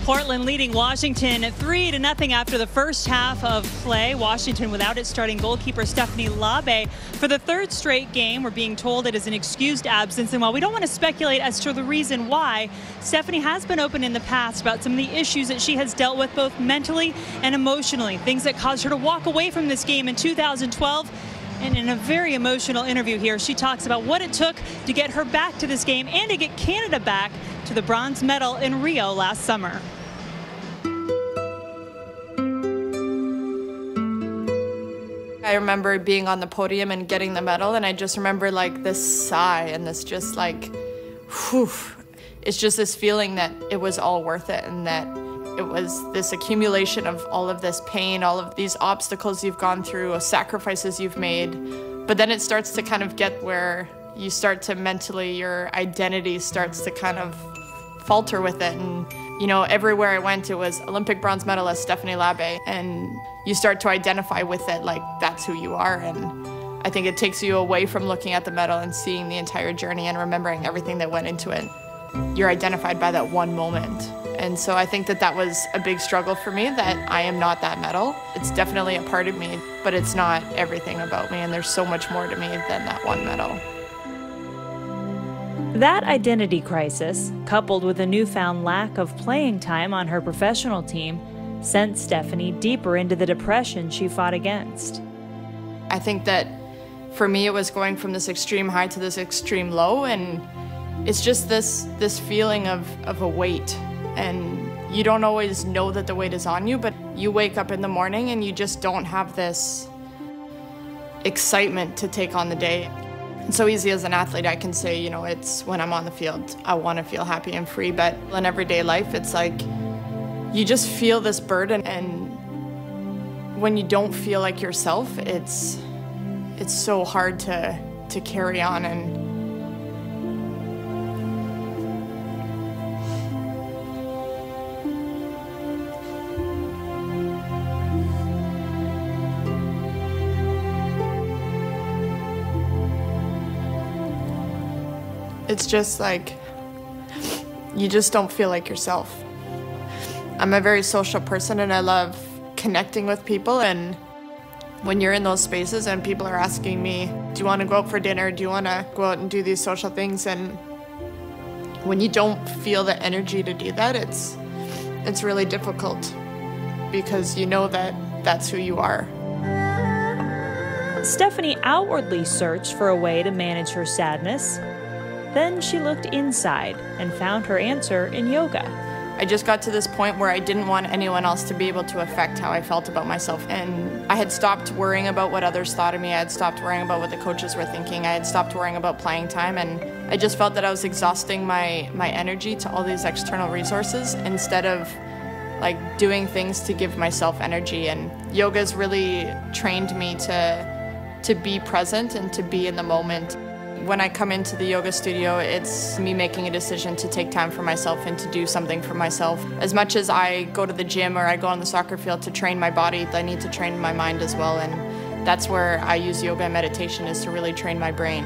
Portland leading Washington 3-0 after the first half of play. Washington without its starting goalkeeper Stephanie Labe for the third straight game. We're being told it is an excused absence, and while we don't want to speculate as to the reason why, Stephanie has been open in the past about some of the issues that she has dealt with both mentally and emotionally, things that caused her to walk away from this game in 2012. And in a very emotional interview here, she talks about what it took to get her back to this game and to get Canada back to the bronze medal in Rio last summer. I remember being on the podium and getting the medal, and I just remember like this sigh and this just like, whew. It's just this feeling that it was all worth it, and that it was this accumulation of all of this pain, all of these obstacles you've gone through, sacrifices you've made. But then it starts to kind of get where you start to mentally, your identity starts to kind of falter with it. And, you know, everywhere I went, it was Olympic bronze medalist Stephanie Labe. And you start to identify with it like that's who you are. And I think it takes you away from looking at the medal and seeing the entire journey and remembering everything that went into it. You're identified by that one moment. And so I think that that was a big struggle for me, that I am not that medal. It's definitely a part of me, but it's not everything about me, and there's so much more to me than that one medal. That identity crisis, coupled with a newfound lack of playing time on her professional team, sent Stephanie deeper into the depression she fought against. I think that for me it was going from this extreme high to this extreme low, and it's just this feeling of a weight. And you don't always know that the weight is on you, but you wake up in the morning and you just don't have this excitement to take on the day. It's so easy as an athlete, I can say, you know, it's when I'm on the field, I want to feel happy and free, but in everyday life, it's like you just feel this burden, and when you don't feel like yourself, it's so hard to carry on. And it's just like, you just don't feel like yourself. I'm a very social person, and I love connecting with people. And when you're in those spaces and people are asking me, do you want to go out for dinner? Do you want to go out and do these social things? And when you don't feel the energy to do that, it's really difficult, because you know that that's who you are. Stephanie outwardly searched for a way to manage her sadness. Then she looked inside and found her answer in yoga. I just got to this point where I didn't want anyone else to be able to affect how I felt about myself. And I had stopped worrying about what others thought of me. I had stopped worrying about what the coaches were thinking. I had stopped worrying about playing time. And I just felt that I was exhausting my energy to all these external resources instead of like doing things to give myself energy. And yoga's really trained me to be present and to be in the moment. When I come into the yoga studio, it's me making a decision to take time for myself and to do something for myself. As much as I go to the gym or I go on the soccer field to train my body, I need to train my mind as well. And that's where I use yoga and meditation, is to really train my brain.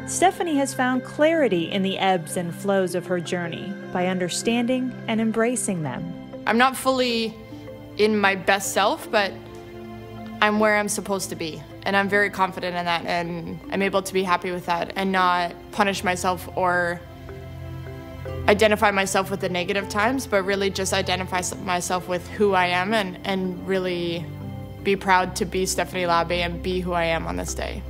Stephanie has found clarity in the ebbs and flows of her journey by understanding and embracing them. I'm not fully in my best self, but I'm where I'm supposed to be. And I'm very confident in that, and I'm able to be happy with that and not punish myself or identify myself with the negative times, but really just identify myself with who I am and really be proud to be Stephanie Labe and be who I am on this day.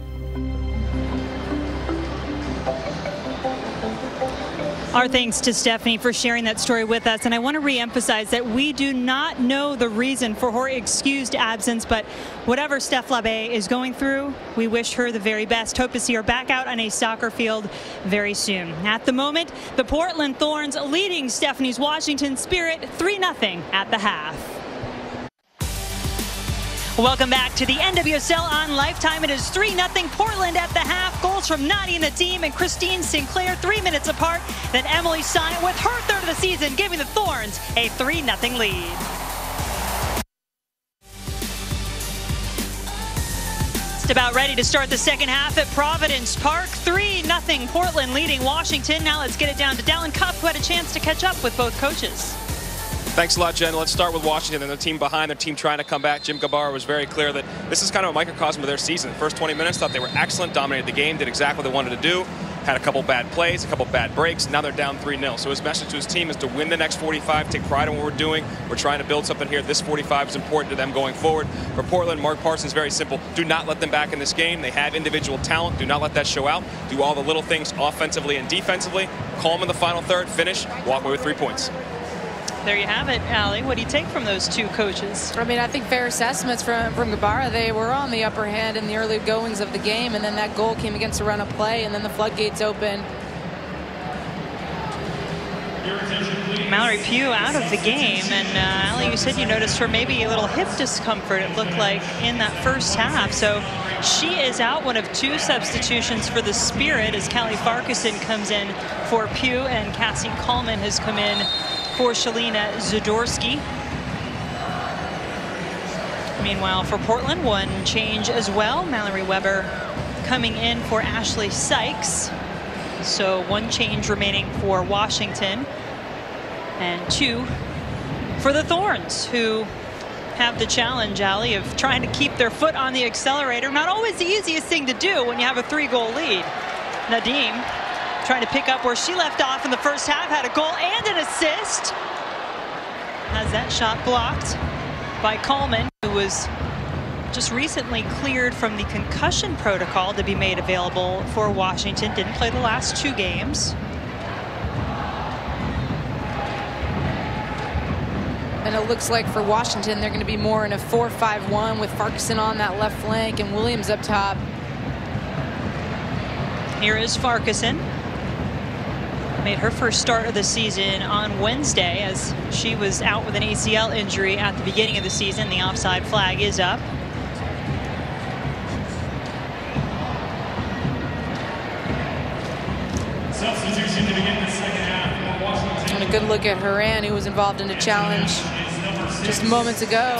Our thanks to Stephanie for sharing that story with us. And I want to reemphasize that we do not know the reason for her excused absence, but whatever Steph Labe is going through, we wish her the very best. Hope to see her back out on a soccer field very soon. At the moment, the Portland Thorns leading Stephanie's Washington Spirit 3-0 at the half. Welcome back to the NWSL on Lifetime. It is 3-0 Portland at the half. Goals from Nadia Nadim and Christine Sinclair 3 minutes apart. Then Emily Sonnet with her third of the season, giving the Thorns a 3-0 lead. Just about ready to start the second half at Providence Park. 3-0 Portland leading Washington. Now let's get it down to Dallin Cup, who had a chance to catch up with both coaches. Thanks a lot, Jen. Let's start with Washington and the team behind, their team trying to come back. Jim Gabarra was very clear that this is kind of a microcosm of their season. The first 20 minutes, thought they were excellent, dominated the game, did exactly what they wanted to do, had a couple bad plays, a couple bad breaks. Now they're down 3-0. So his message to his team is to win the next 45, take pride in what we're doing. We're trying to build something here. This 45 is important to them going forward. For Portland, Mark Parsons, very simple. Do not let them back in this game. They have individual talent. Do not let that show out. Do all the little things offensively and defensively. Calm in the final third, finish, walk away with 3 points. There you have it, Allie. What do you take from those two coaches? I mean, I think fair assessments from Gabarra. They were on the upper hand in the early goings of the game, and then that goal came against a run of play, and then the floodgates opened. Mallory Pugh out of the game, and Allie, you said you noticed her maybe a little hip discomfort, it looked like, in that first half. So she is out, one of 2 substitutions for the Spirit, as Callie Farquharson comes in for Pugh, and Cassie Coleman has come in for Shalina Zadorsky. Meanwhile, for Portland, 1 change as well. Mallory Weber coming in for Ashley Sykes. So 1 change remaining for Washington, and 2 for the Thorns, who have the challenge, Allie, of trying to keep their foot on the accelerator. Not always the easiest thing to do when you have a 3-goal lead. Nadim trying to pick up where she left off in the first half, had a goal and an assist. Has that shot blocked by Coleman, who was just recently cleared from the concussion protocol to be made available for Washington. Didn't play the last 2 games. And it looks like for Washington, they're going to be more in a 4-5-1 with Farquharson on that left flank and Williams up top. Here is Farquharson. Made her first start of the season on Wednesday, as she was out with an ACL injury at the beginning of the season. The offside flag is up. Substitution to begin the second half for Washington. And a good look at Haran, who was involved in a challenge just moments ago.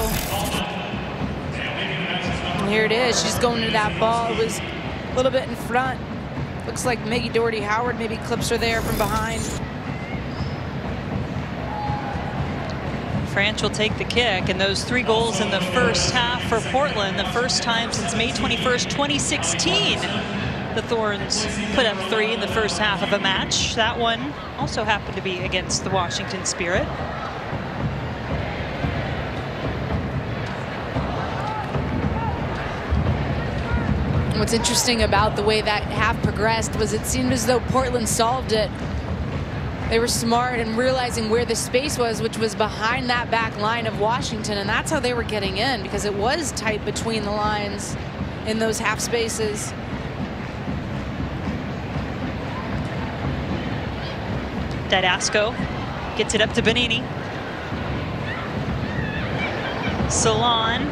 And here it is. She's going to that ball. It was a little bit in front. Looks like Maggie Doherty-Howard maybe clips her there from behind. Franch will take the kick, and those 3 goals in the first half for Portland, the first time since May 21st, 2016. The Thorns put up 3 in the first half of a match. That one also happened to be against the Washington Spirit. What's interesting about the way that half progressed was it seemed as though Portland solved it. They were smart in realizing where the space was, which was behind that back line of Washington, and that's how they were getting in, because it was tight between the lines in those half spaces. Didasco gets it up to Benini. Salon.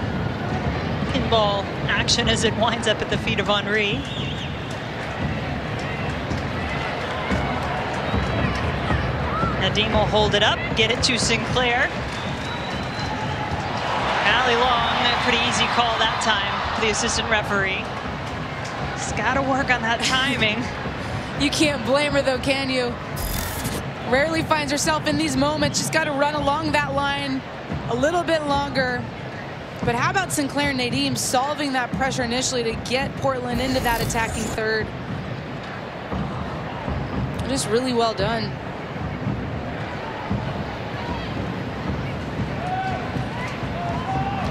Pinball action as it winds up at the feet of Henri. Nadim will hold it up, get it to Sinclair. Allie Long, a pretty easy call that time for the assistant referee. She's got to work on that timing. You can't blame her though, can you? Rarely finds herself in these moments. She's got to run along that line a little bit longer. But how about Sinclair and Nadim solving that pressure initially to get Portland into that attacking third? Just really well done.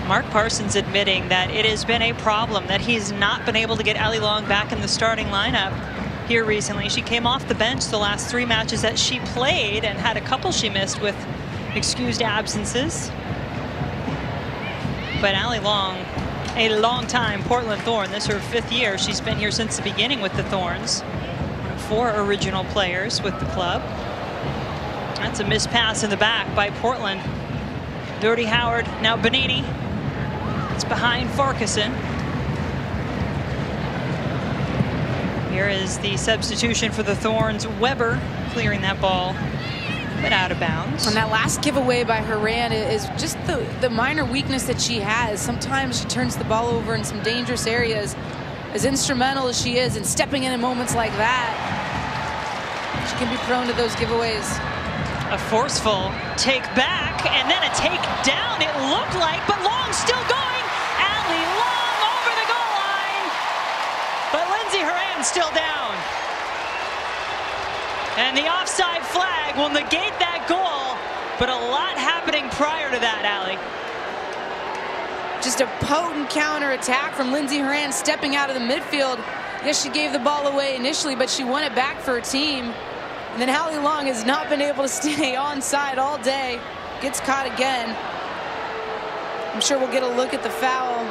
Mark Parsons admitting that it has been a problem that he's not been able to get Allie Long back in the starting lineup here recently. She came off the bench the last 3 matches that she played and had a couple she missed with excused absences. But Allie Long, a long-time Portland Thorn. This is her 5th year. She's been here since the beginning with the Thorns. 4 original players with the club. That's a missed pass in the back by Portland. Doherty-Howard, now Benini. It's behind Farquharson. Here is the substitution for the Thorns. Weber clearing that ball, but out of bounds. And that last giveaway by Haran is just the minor weakness that she has. Sometimes she turns the ball over in some dangerous areas. As instrumental as she is in stepping in moments like that, she can be prone to those giveaways. A forceful take back and then a take down, it looked like, but Long still going. Allie Long over the goal line, but Lindsey Horan still down. And the offside flag will negate that goal, but a lot happening prior to that, Allie. Just a potent counterattack from Lindsey Horan stepping out of the midfield. Yes, she gave the ball away initially, but she won it back for her team. And then Allie Long has not been able to stay onside all day. Gets caught again. I'm sure we'll get a look at the foul.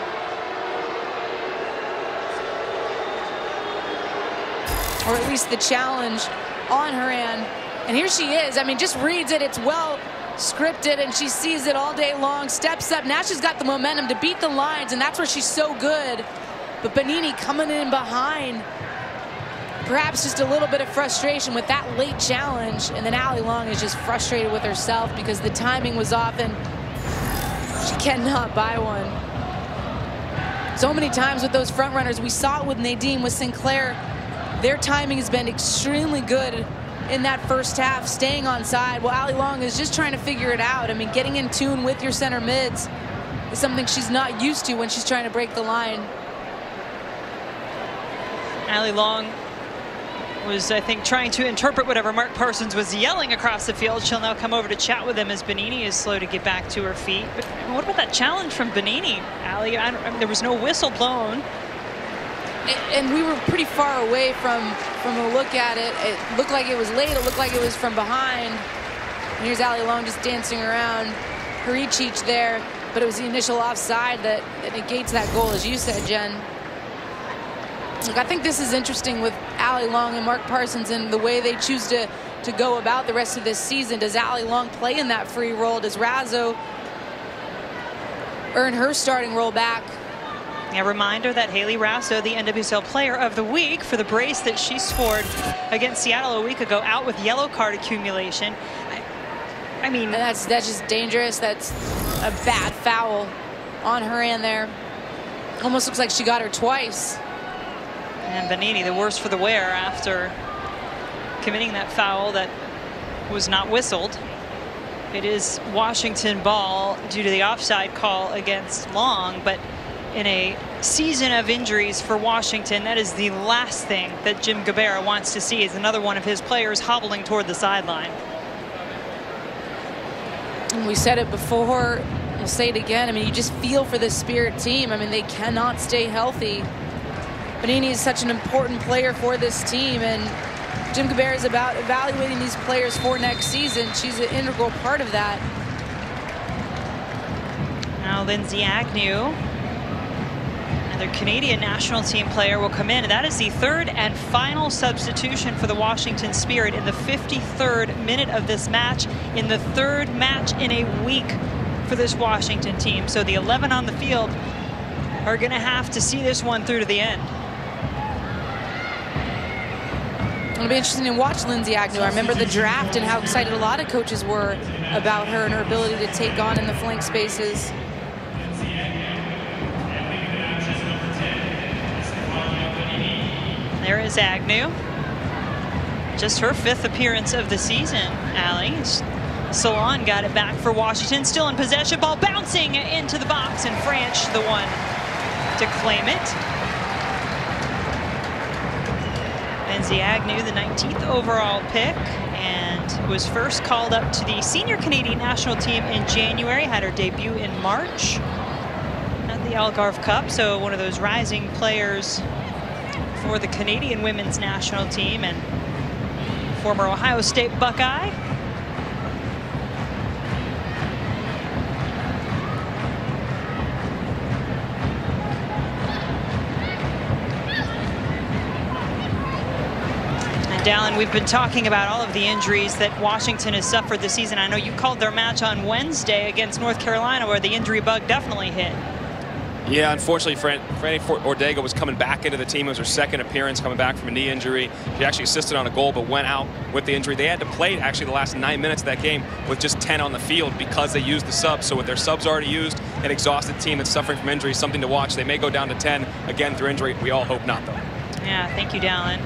Or at least the challenge on Horan. And here she is. I mean, just reads it. It's well scripted, and she sees it all day long. Steps up. Now she's got the momentum to beat the lines, and that's where she's so good. But Bonini coming in behind. Perhaps just a little bit of frustration with that late challenge. And then Allie Long is just frustrated with herself because the timing was off and she cannot buy one. So many times with those front runners, we saw it with Nadine, with Sinclair. Their timing has been extremely good in that first half, staying on side. Well, Allie Long is just trying to figure it out. I mean, getting in tune with your center mids is something she's not used to when she's trying to break the line. Allie Long was, I think, trying to interpret whatever Mark Parsons was yelling across the field. She'll now come over to chat with him as Bonini is slow to get back to her feet. But what about that challenge from Bonini, Allie? I mean, there was no whistle blown. And we were pretty far away from a look at it. It looked like it was late. It looked like it was from behind. And here's Allie Long just dancing around Harichich there. But it was the initial offside that negates that goal, as you said, Jen. Look, I think this is interesting with Allie Long and Mark Parsons and the way they choose to go about the rest of this season. Does Allie Long play in that free role? Does Razzo earn her starting role back? A reminder that Haley Razzo, the NWSL Player of the Week for the brace that she scored against Seattle a week ago, out with yellow card accumulation. I mean, and that's just dangerous. That's a bad foul on Horan there. Almost looks like she got her twice. And Bonini, the worse for the wear after committing that foul that was not whistled. It is Washington ball due to the offside call against Long, but in a season of injuries for Washington, that is the last thing that Jim Gabarra wants to see, is another one of his players hobbling toward the sideline. And we said it before, we'll say it again. I mean, you just feel for this Spirit team. I mean, they cannot stay healthy. Bonini is such an important player for this team, and Jim Gabarra is about evaluating these players for next season. She's an integral part of that. Now Lindsay Agnew, another Canadian national team player, will come in, and that is the third and final substitution for the Washington Spirit in the 53rd minute of this match, in the third match in a week for this Washington team. So the 11 on the field are going to have to see this one through to the end. It'll be interesting to watch Lindsay Agnew. I remember the draft and how excited a lot of coaches were about her and her ability to take on in the flank spaces. There is Agnew. Just her 5th appearance of the season, Allie. Salon got it back for Washington. Still in possession. Ball bouncing into the box, and French the one to claim it. Lindsay Agnew, the 19th overall pick, and was first called up to the senior Canadian national team in January. Had her debut in March at the Algarve Cup. So one of those rising players for the Canadian women's national team, and former Ohio State Buckeye. Dallin, we've been talking about all of the injuries that Washington has suffered this season. I know you called their match on Wednesday against North Carolina where the injury bug definitely hit. Yeah, unfortunately, Franny Ordega was coming back into the team. It was her second appearance coming back from a knee injury. She actually assisted on a goal but went out with the injury. They had to play actually the last 9 minutes of that game with just 10 on the field because they used the subs. So with their subs already used, an exhausted team that's suffering from injury, something to watch. They may go down to 10 again through injury. We all hope not, though. Yeah, thank you, Dallin.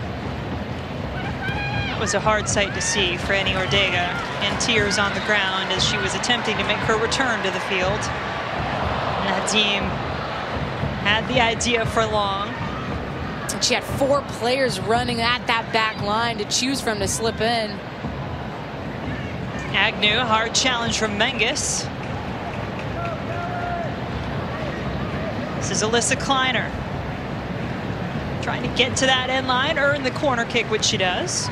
That was a hard sight to see. Franny Ortega in tears on the ground as she was attempting to make her return to the field. Nadim had the idea for long. And she had 4 players running at that back line to choose from to slip in. Agnew, hard challenge from Menges. This is Alyssa Kleiner. Trying to get to that end line, earn the corner kick, which she does.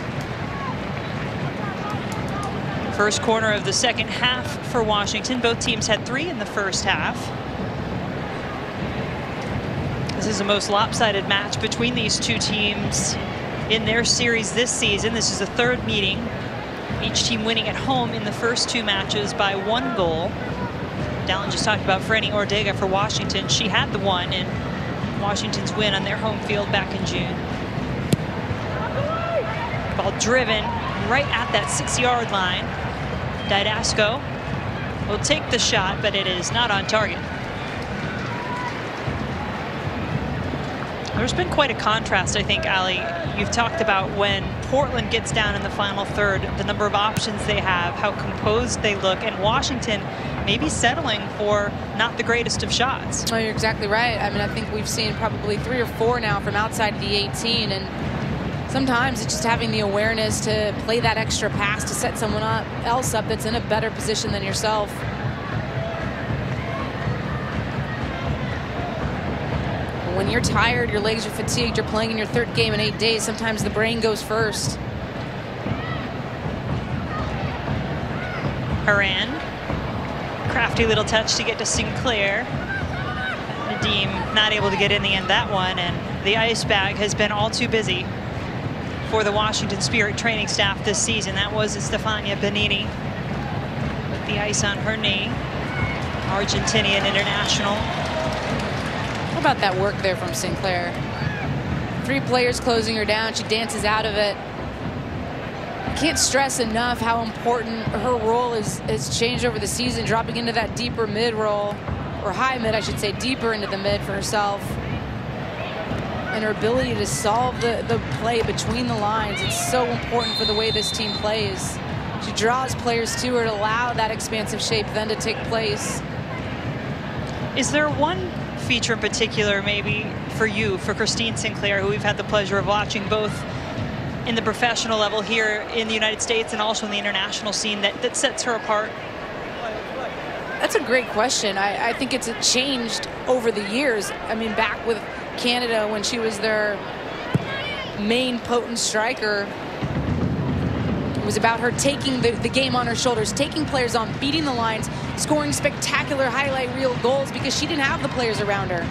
First corner of the second half for Washington. Both teams had 3 in the first half. This is the most lopsided match between these two teams in their series this season. This is the 3rd meeting. Each team winning at home in the first 2 matches by 1 goal. Dallin just talked about Franny Ortega for Washington. She had the one in Washington's win on their home field back in June. Ball driven right at that 6-yard line. Didasco will take the shot, but it is not on target. There's been quite a contrast, I think, Ali. You've talked about when Portland gets down in the final third, the number of options they have, how composed they look, and Washington maybe settling for not the greatest of shots. Oh, you're exactly right. I mean, I think we've seen probably 3 or 4 now from outside the 18, and sometimes it's just having the awareness to play that extra pass to set someone else up that's in a better position than yourself. When you're tired, your legs are fatigued, you're playing in your 3rd game in 8 days, sometimes the brain goes first. Haran, crafty little touch to get to Sinclair. Nadim not able to get in the end that one, and the ice bag has been all too busy for the Washington Spirit training staff this season. That was Stefania Benini with the ice on her knee. Argentinian international. How about that work there from Sinclair? 3 players closing her down. She dances out of it. Can't stress enough how important her role has changed over the season, dropping into that deeper mid role, or high mid, I should say, deeper into the mid for herself. And her ability to solve the play between the lines. It's so important for the way this team plays. She draws players to her to allow that expansive shape then to take place. Is there one feature in particular maybe for you, for Christine Sinclair, who we've had the pleasure of watching both in the professional level here in the United States and also in the international scene, that sets her apart? That's a great question. I think it's changed over the years. I mean, back with Canada when she was their main potent striker, it was about her taking the game on her shoulders, taking players on, beating the lines, scoring spectacular highlight reel goals because she didn't have the players around her.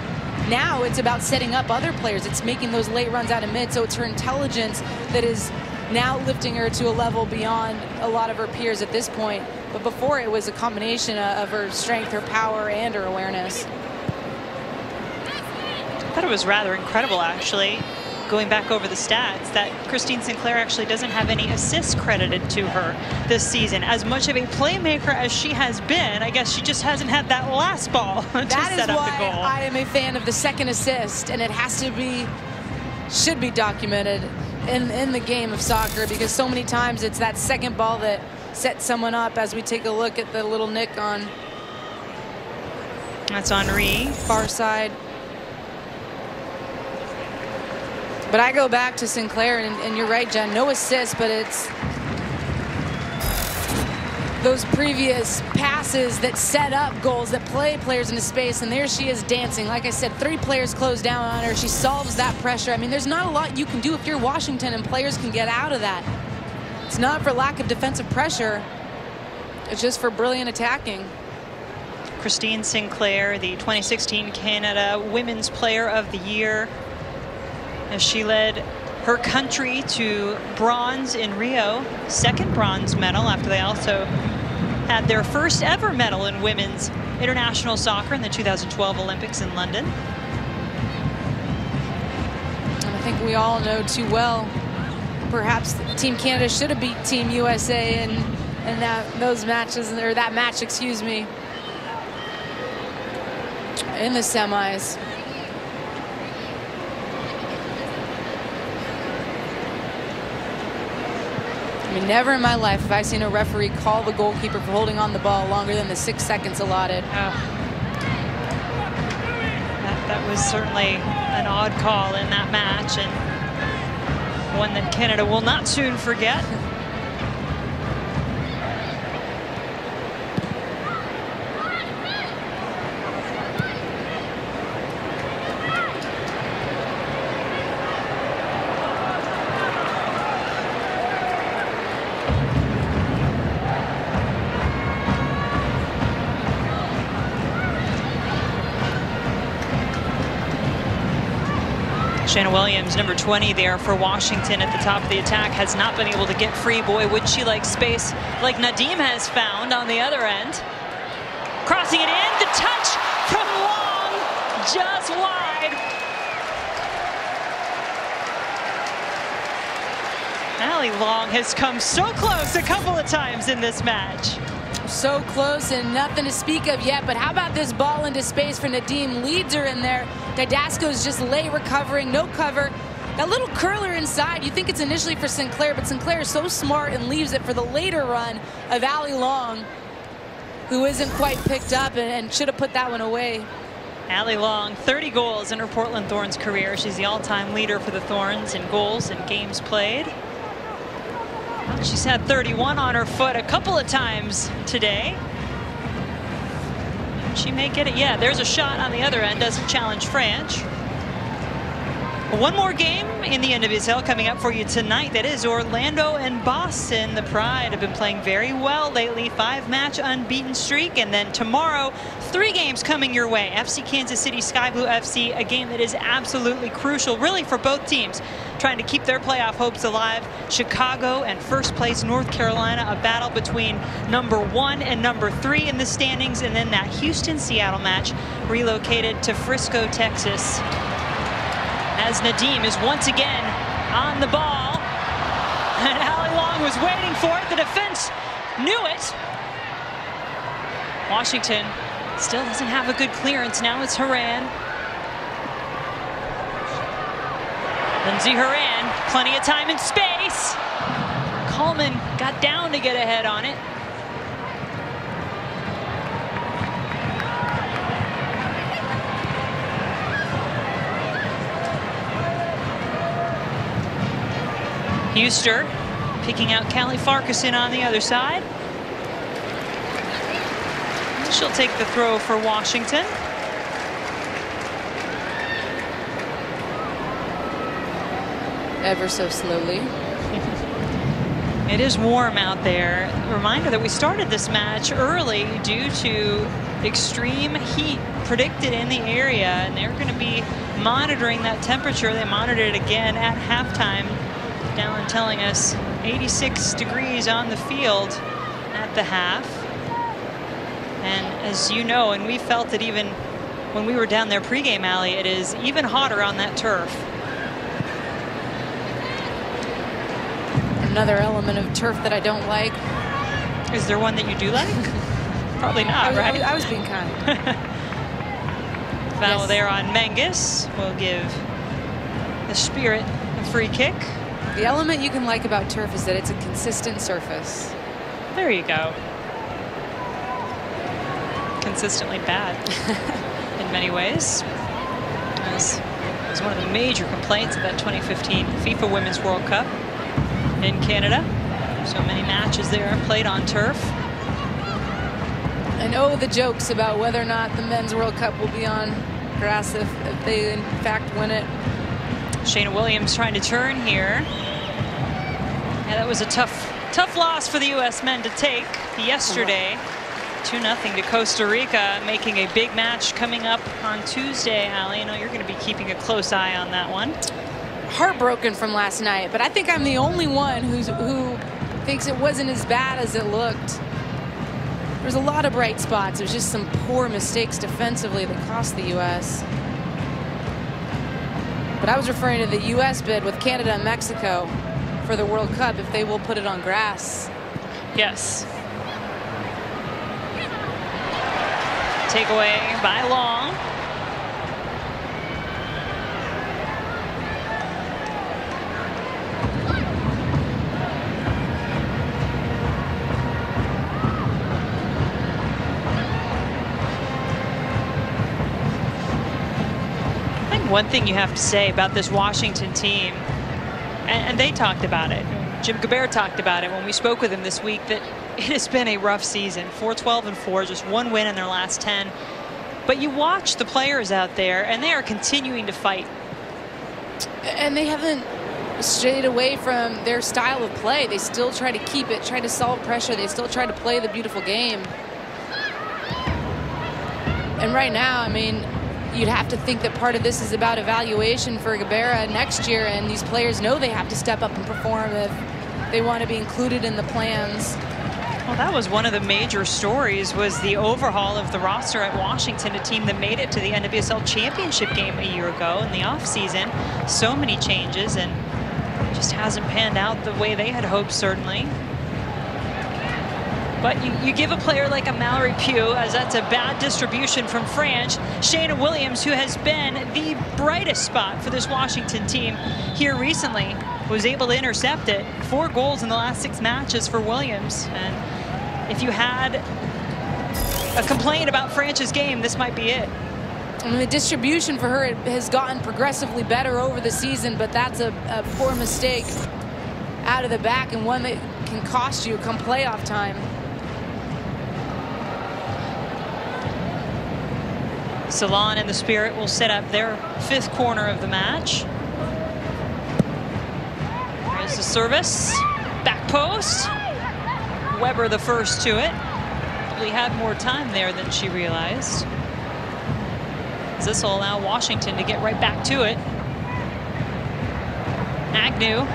Now it's about setting up other players. It's making those late runs out of mid, so it's her intelligence that is now lifting her to a level beyond a lot of her peers at this point. But before, it was a combination of her strength, her power, and her awareness. I thought it was rather incredible, actually, going back over the stats, that Christine Sinclair actually doesn't have any assists credited to her this season. As much of a playmaker as she has been, I guess she just hasn't had that last ball to set up the goal. I am a fan of the 2nd assist, and it has to be, should be documented in the game of soccer, because so many times it's that 2nd ball that sets someone up, as we take a look at the little nick on. That's Henri. Far side. But I go back to Sinclair, and you're right, Jen, no assists, but it's those previous passes that set up goals, that play players into space, and there she is dancing. Like I said, 3 players close down on her. She solves that pressure. I mean, there's not a lot you can do if you're Washington and players can get out of that. It's not for lack of defensive pressure. It's just for brilliant attacking. Christine Sinclair, the 2016 Canada Women's Player of the Year, as she led her country to bronze in Rio, 2nd bronze medal after they also had their first ever medal in women's international soccer in the 2012 Olympics in London. And I think we all know too well, perhaps Team Canada should have beat Team USA in those matches, or that match, excuse me, in the semis. mean, never in my life have I seen a referee call the goalkeeper for holding on the ball longer than the 6 seconds allotted. That was certainly an odd call in that match, and one that Canada will not soon forget. Shanna Williams, number 20 there for Washington at the top of the attack, has not been able to get free. Boy, wouldn't she like space like Nadim has found on the other end. Crossing it in, the touch from Long, just wide. Allie Long has come so close a couple of times in this match. So close and nothing to speak of yet, but how about this ball into space for Nadim? Leads her in there. Didasco's just late recovering, no cover. That little curler inside, you think it's initially for Sinclair, but Sinclair is so smart and leaves it for the later run of Allie Long, who isn't quite picked up and should have put that one away. Allie Long, 30 goals in her Portland Thorns career. She's the all-time leader for the Thorns in goals and games played. She's had 31 on her foot a couple of times today. She may get it. Yeah, there's a shot on the other end. Doesn't challenge French. One more game in the NWSL coming up for you tonight. That is Orlando and Boston. The Pride have been playing very well lately. 5-match unbeaten streak. And then tomorrow, 3 games coming your way. FC Kansas City, Sky Blue FC, a game that is absolutely crucial, really, for both teams, trying to keep their playoff hopes alive. Chicago and first place North Carolina, a battle between number 1 and number 3 in the standings. And then that Houston-Seattle match relocated to Frisco, Texas, as Nadim is once again on the ball. And Allie Long was waiting for it. The defense knew it. Washington still doesn't have a good clearance. Now it's Horan. Lindsey Horan, plenty of time and space. Coleman got down to get ahead on it. Huster picking out Callie Farquharson on the other side. She'll take the throw for Washington. Ever so slowly. It is warm out there. A reminder that we started this match early due to extreme heat predicted in the area, and they're going to be monitoring that temperature. They monitored it again at halftime. Dallin telling us 86 degrees on the field at the half. And as you know, and we felt it even when we were down there pregame, Allie, it is even hotter on that turf. Another element of turf that I don't like. Is there one that you do like? Probably not, right? I was being kind. Foul Yes. there on Menges will give the Spirit a free kick. The element you can like about turf is that it's a consistent surface. There you go. Consistently bad in many ways. As was one of the major complaints of that 2015 FIFA Women's World Cup in Canada. So many matches there played on turf. And oh, the jokes about whether or not the Men's World Cup will be on grass if they in fact win it. Shayna Williams trying to turn here. Yeah, that was a tough loss for the U.S. men to take yesterday. 2-0 to Costa Rica, making a big match coming up on Tuesday, Allie. I know you're going to be keeping a close eye on that one. Heartbroken from last night, but I think I'm the only one who thinks it wasn't as bad as it looked. There's a lot of bright spots. There's just some poor mistakes defensively that cost the U.S. But I was referring to the U.S. bid with Canada and Mexico for the World Cup, if they will put it on grass. Yes. Takeaway by Long. One thing you have to say about this Washington team, and they talked about it, Jim Gobert talked about it when we spoke with him this week, that it has been a rough season. 4-12-4, just one win in their last 10. But you watch the players out there, and they are continuing to fight. And they haven't strayed away from their style of play. They still try to keep it, try to solve pressure. They still try to play the beautiful game. And right now, I mean, you'd have to think that part of this is about evaluation for Gobert next year, and these players know they have to step up and perform if they want to be included in the plans. Well, that was one of the major stories, was the overhaul of the roster at Washington, a team that made it to the NWSL championship game a year ago in the offseason. So many changes, and it just hasn't panned out the way they had hoped, certainly. But you give a player like a Mallory Pugh, as that's a bad distribution from Franch. Shayna Williams, who has been the brightest spot for this Washington team here recently, was able to intercept it. 4 goals in the last 6 matches for Williams. And if you had a complaint about Franch's game, this might be it. I mean, the distribution for her has gotten progressively better over the season, but that's a poor mistake out of the back, and one that can cost you come playoff time. Salon and the Spirit will set up their 5th corner of the match. There's the service, back post. Weber the first to it. Probably had more time there than she realized. This will allow Washington to get right back to it. Agnew.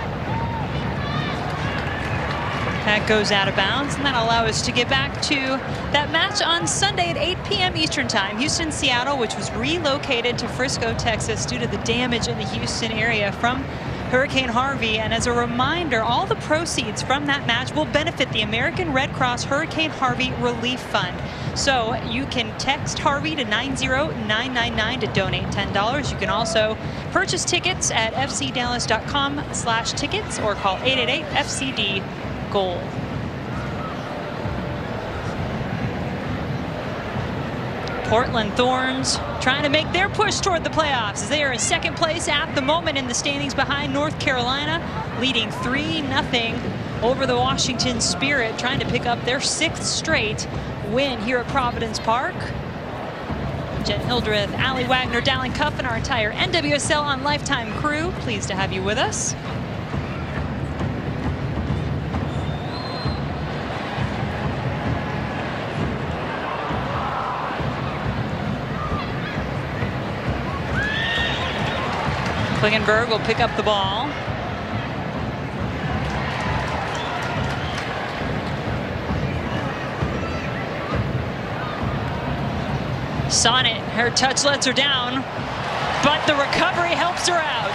That goes out of bounds, and that'll allow us to get back to that match on Sunday at 8 p.m. Eastern Time. Houston, Seattle, which was relocated to Frisco, Texas due to the damage in the Houston area from Hurricane Harvey. And as a reminder, all the proceeds from that match will benefit the American Red Cross Hurricane Harvey Relief Fund. So you can text Harvey to 90999 to donate $10. You can also purchase tickets at fcdallas.com/tickets or call 888-FCD-GOAL. Portland Thorns trying to make their push toward the playoffs as they are in 2nd place at the moment in the standings, behind North Carolina, leading 3-0 over the Washington Spirit, trying to pick up their 6th straight win here at Providence Park. Jen Hildreth, Allie Wagner, Dallin Cuff, and our entire NWSL on Lifetime crew, pleased to have you with us. Klingenberg will pick up the ball. Sonnet, her touch lets her down, but the recovery helps her out.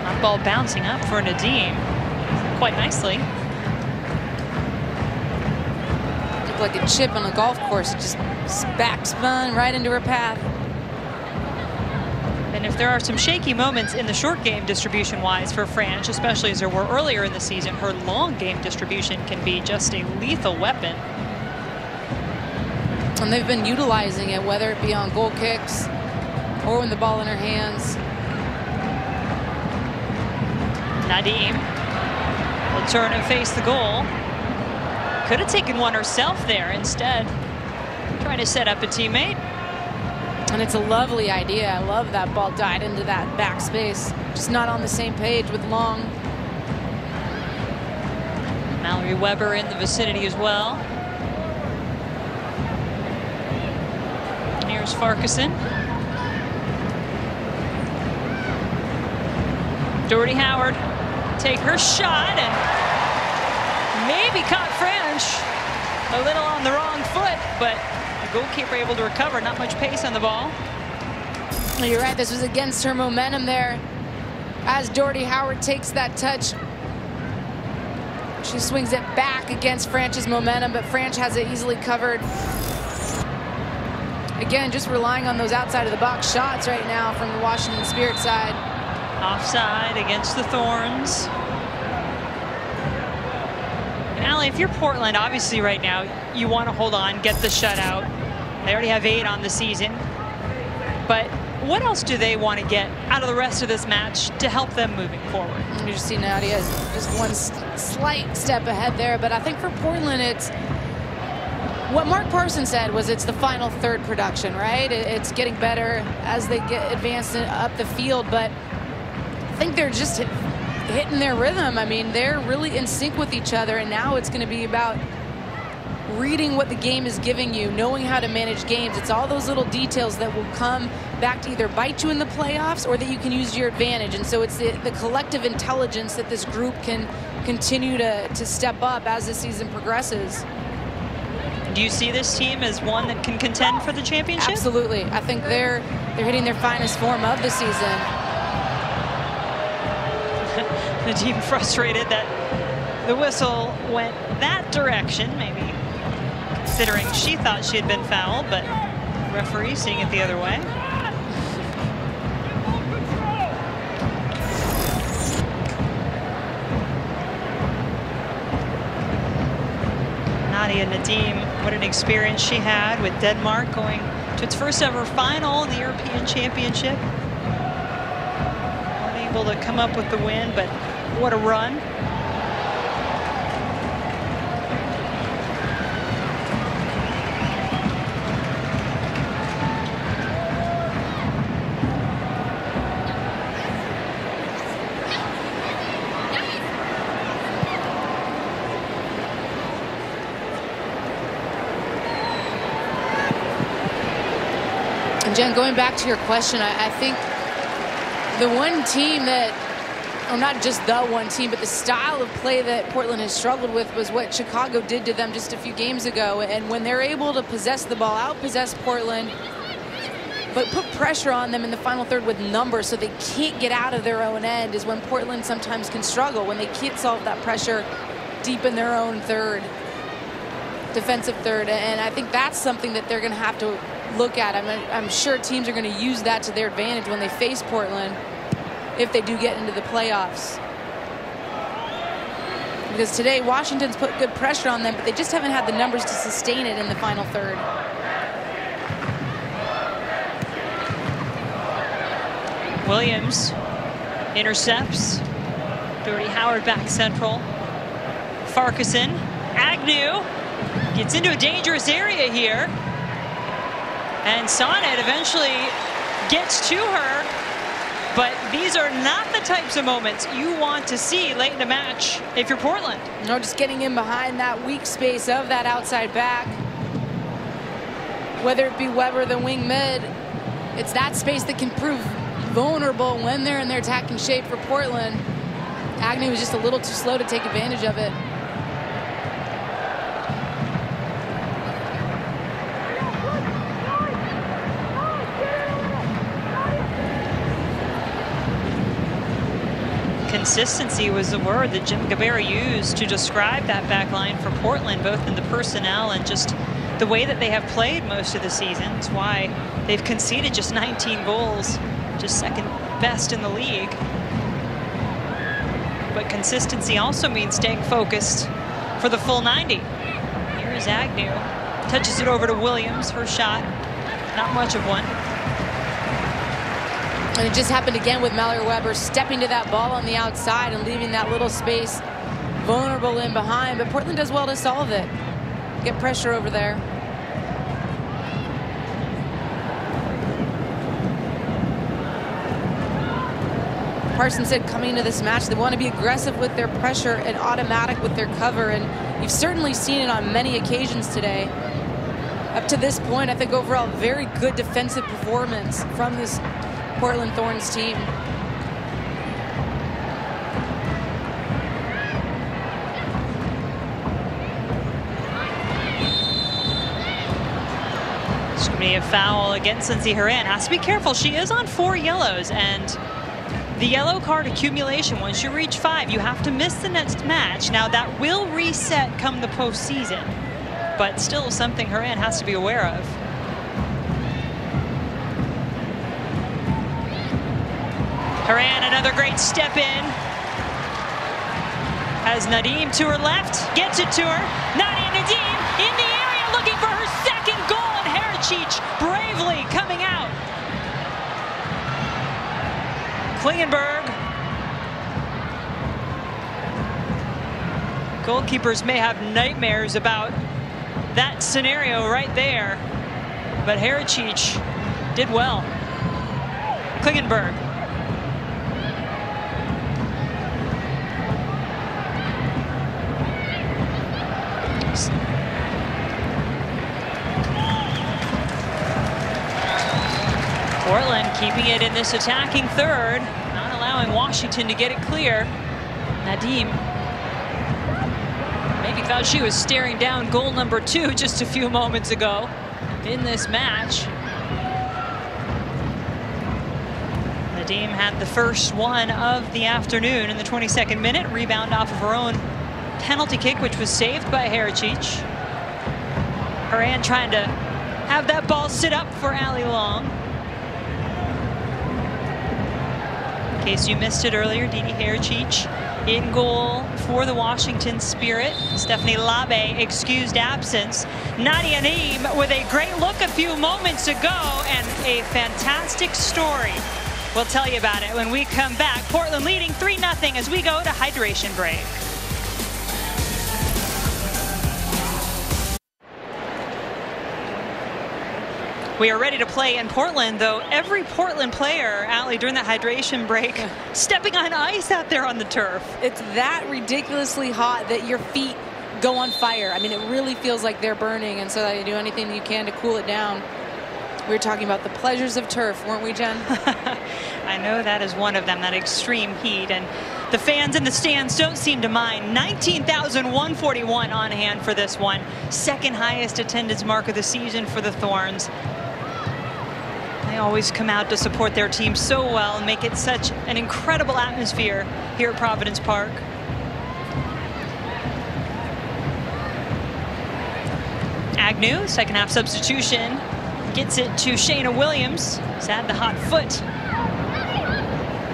That ball bouncing up for Nadim quite nicely. Looked like a chip on a golf course. It just back spun right into her path. And if there are some shaky moments in the short game distribution-wise for Franch, especially as there were earlier in the season, her long game distribution can be just a lethal weapon. And they've been utilizing it, whether it be on goal kicks or when the ball in her hands. Nadim will turn and face the goal. Could have taken one herself there, instead trying to set up a teammate. And it's a lovely idea. I love that ball died into that back space. Just not on the same page with Long. Mallory Weber in the vicinity as well. Here's Farquharson. Doherty Howard take her shot and maybe caught Franch a little on the wrong foot, but the goalkeeper able to recover. Not much pace on the ball. You're right, this was against her momentum there. As Doherty Howard takes that touch, she swings it back against Franch's momentum, but Franch has it easily covered. Again, just relying on those outside of the box shots right now from the Washington Spirit side. Offside against the Thorns. Molly, if you're Portland, obviously right now, you want to hold on, get the shutout. They already have 8 on the season. But what else do they want to get out of the rest of this match to help them moving forward? You just see Nadia is just one slight step ahead there. But I think for Portland, it's what Mark Parsons said was it's the final third production, right? It's getting better as they get advanced up the field. But I think they're just hitting their rhythm. I mean, they're really in sync with each other. And now it's going to be about reading what the game is giving you, knowing how to manage games. It's all those little details that will come back to either bite you in the playoffs or that you can use to your advantage. And so it's the collective intelligence that this group can continue to step up as the season progresses. Do you see this team as one that can contend for the championship? Absolutely. I think they're hitting their finest form of the season. The team frustrated that the whistle went that direction, maybe considering she thought she had been fouled, but referee seeing it the other way. Nadia Nadim, what an experience she had with Denmark going to its first ever final in the European Championship. Unable to come up with the win, but what a run. And Jen, going back to your question, I think the one team that, or not just the one team, but the style of play that Portland has struggled with was what Chicago did to them just a few games ago. And when they're able to possess the ball, outpossess Portland, but put pressure on them in the final third with numbers so they can't get out of their own end, is when Portland sometimes can struggle, when they can't solve that pressure deep in their own third, defensive third. And I think that's something that they're going to have to look at. I'm sure teams are going to use that to their advantage when they face Portland, if they do get into the playoffs. Because today Washington's put good pressure on them, but they just haven't had the numbers to sustain it in the final third. Williams intercepts. Doherty Howard back central. Farquharson, Agnew gets into a dangerous area here. And Sonnet eventually gets to her, but these are not the types of moments you want to see late in a match if you're Portland. No, just getting in behind that weak space of that outside back. Whether it be Weber, the wing mid, it's that space that can prove vulnerable when they're in their attacking shape for Portland. Agnew was just a little too slow to take advantage of it. Consistency was the word that Jim Gabera used to describe that back line for Portland, both in the personnel and just the way that they have played most of the season. It's why they've conceded just 19 goals, just second best in the league. But consistency also means staying focused for the full 90. Here is Agnew, touches it over to Williams, her shot, not much of one. And it just happened again with Mallory Weber stepping to that ball on the outside and leaving that little space vulnerable in behind. But Portland does well to solve it. Get pressure over there. Parsons said coming into this match, they want to be aggressive with their pressure and automatic with their cover. And you've certainly seen it on many occasions today. Up to this point, I think overall, very good defensive performance from this Portland Thorns team. It's going to be a foul against Lindsey Horan. Has to be careful. She is on 4 yellows, and the yellow card accumulation, once you reach 5, you have to miss the next match. Now that will reset come the postseason, but still something Horan has to be aware of. Horan, another great step in. Has Nadim to her left, gets it to her. Nadia Nadim in the area looking for her second goal, and Hericic bravely coming out. Klingenberg. Goalkeepers may have nightmares about that scenario right there, but Hericic did well. Klingenberg. Portland keeping it in this attacking third, not allowing Washington to get it clear. Nadim maybe thought she was staring down goal number 2 just a few moments ago in this match. Nadim had the first one of the afternoon in the 22nd minute. Rebound off of her own penalty kick, which was saved by Hericic. Horan trying to have that ball sit up for Ali Long. In case you missed it earlier, Didi Hericic in goal for the Washington Spirit. Stephanie Labe excused absence. Nadia Nadim with a great look a few moments ago and a fantastic story. We'll tell you about it when we come back. Portland leading 3-0 as we go to hydration break. We are ready to play in Portland, though every Portland player, Allie, during that hydration break, stepping on ice out there on the turf. It's that ridiculously hot that your feet go on fire. I mean, it really feels like they're burning, and so you do anything you can to cool it down. We were talking about the pleasures of turf, weren't we, Jen? I know that is one of them, that extreme heat. And the fans in the stands don't seem to mind. 19,141 on hand for this one. Second highest attendance mark of the season for the Thorns. They always come out to support their team so well and make it such an incredible atmosphere here at Providence Park. Agnew, second half substitution, gets it to Shayna Williams. He's had the hot foot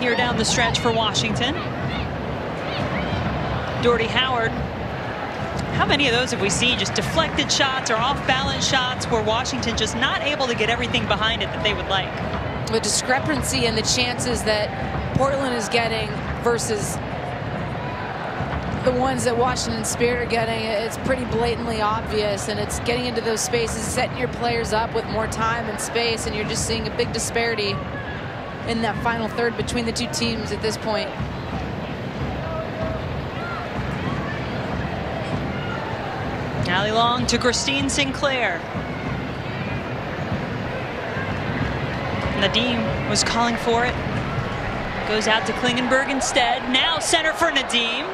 here down the stretch for Washington. Doherty Howard. How many of those have we seen? Just deflected shots or off-balance shots where Washington just not able to get everything behind it that they would like. The discrepancy in the chances that Portland is getting versus the ones that Washington Spirit are getting, it's pretty blatantly obvious, and it's getting into those spaces, setting your players up with more time and space, and you're just seeing a big disparity in that final third between the two teams at this point. Ali Long to Christine Sinclair. Nadim was calling for it. Goes out to Klingenberg instead. Now center for Nadim.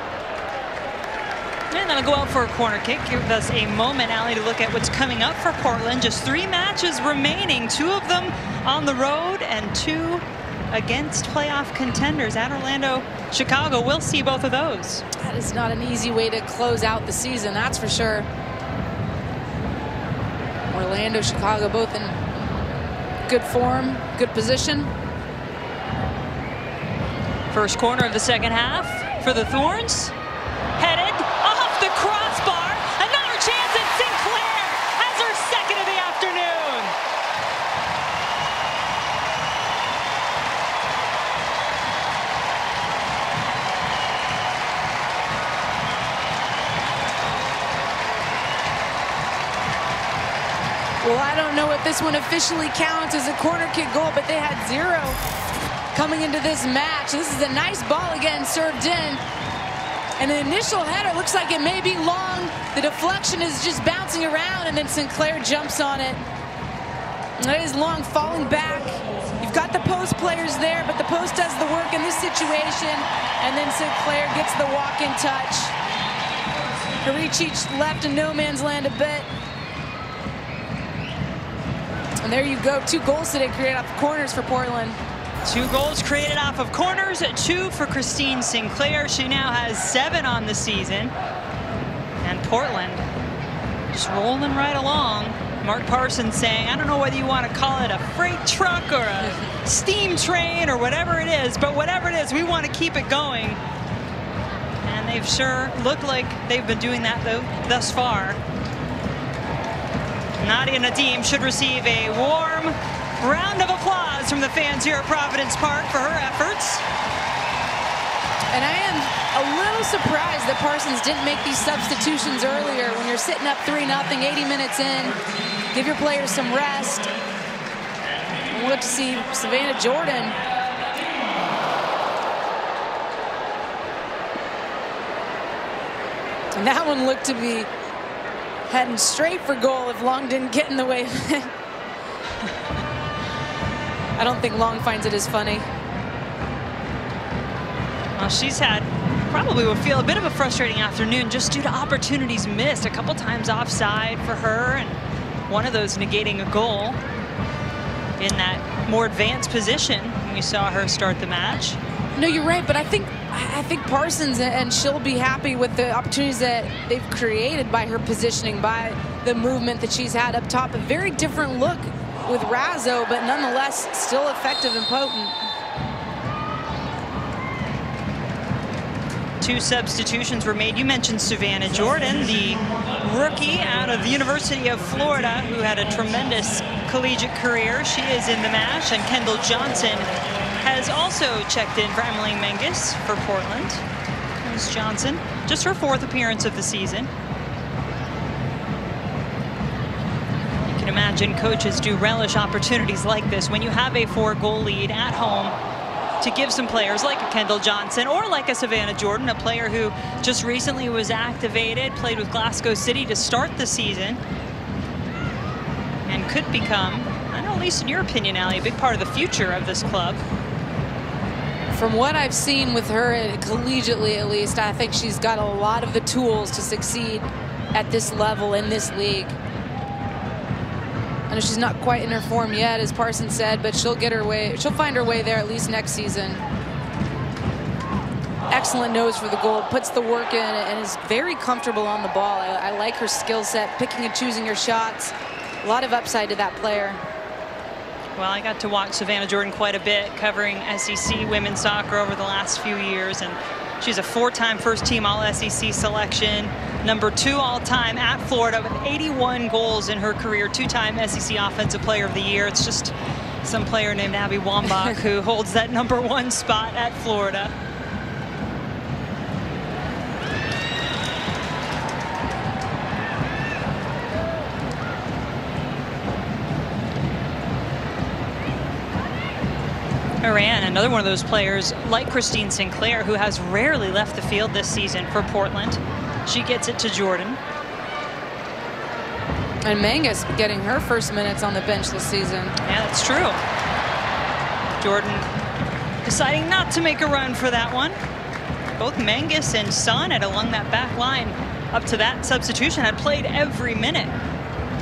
And that'll go out for a corner kick. Give us a moment, Ali, to look at what's coming up for Portland. Just 3 matches remaining. 2 of them on the road and 2 against playoff contenders at Orlando, Chicago. We'll see both of those. That is not an easy way to close out the season, that's for sure. Orlando, Chicago, both in good form, good position. First corner of the second half for the Thorns. Headed off the crossbar. Another chance, and Sinclair has her second of the afternoon. Well, I don't know if this one officially counts as a corner kick goal, but they had 0 coming into this match. This is a nice ball again, served in. And the initial header looks like it may be long. The deflection is just bouncing around, and then Sinclair jumps on it. And it is Long falling back. You've got the post players there, but the post does the work in this situation. And then Sinclair gets the walk-in touch. Hericic left in no man's land a bit. And there you go, 2 goals today created off corners for Portland. 2 goals created off of corners, 2 for Christine Sinclair. She now has 7 on the season. And Portland just rolling right along. Mark Parsons saying, I don't know whether you want to call it a freight truck or a steam train or whatever it is, but whatever it is, we want to keep it going. And They've sure looked like they've been doing that, though, thus far. Nadia Nadim should receive a warm round of applause from the fans here at Providence Park for her efforts. And I am a little surprised that Parsons didn't make these substitutions earlier. When you're sitting up 3-0, 80 minutes in, give your players some rest. We'll look to see Savannah Jordan. And that one looked to be heading straight for goal if Long didn't get in the way of it. I don't think Long finds it as funny. Well, she's had probably will feel a bit of a frustrating afternoon just due to opportunities missed. A couple times offside for her, and one of those negating a goal in that more advanced position when we saw her start the match. No, you're right, but I think Parsons, and she'll be happy with the opportunities that they've created by her positioning, by the movement that she's had up top. A very different look with Razzo, but nonetheless still effective and potent. 2 substitutions were made. You mentioned Savannah Jordan, the rookie out of the University of Florida who had a tremendous collegiate career. She is in the match, and Kendall Johnson has also checked in for Emily Menges for Portland. Ms. Johnson, just her 4th appearance of the season. You can imagine coaches do relish opportunities like this when you have a 4-goal lead at home, to give some players like a Kendall Johnson or like a Savannah Jordan, a player who just recently was activated, played with Glasgow City to start the season, and could become, I don't know, at least in your opinion, Allie, a big part of the future of this club. From what I've seen with her, collegiately at least, I think she's got a lot of the tools to succeed at this level in this league. I know she's not quite in her form yet, as Parsons said, but she'll get her way. She'll find her way there at least next season. Excellent nose for the goal, puts the work in, and is very comfortable on the ball. I like her skill set, picking and choosing her shots. A lot of upside to that player. Well, I got to watch Savannah Jordan quite a bit, covering SEC women's soccer over the last few years, and she's a 4-time first-team All-SEC selection, number 2 all-time at Florida with 81 goals in her career, 2-time SEC Offensive Player of the Year. It's just some player named Abby Wambach who holds that number 1 spot at Florida. Moran, another one of those players like Christine Sinclair, who has rarely left the field this season for Portland. She gets it to Jordan. And Menges getting her first minutes on the bench this season. Yeah, that's true. Jordan deciding not to make a run for that one. Both Menges and Sonnet along that back line up to that substitution had played every minute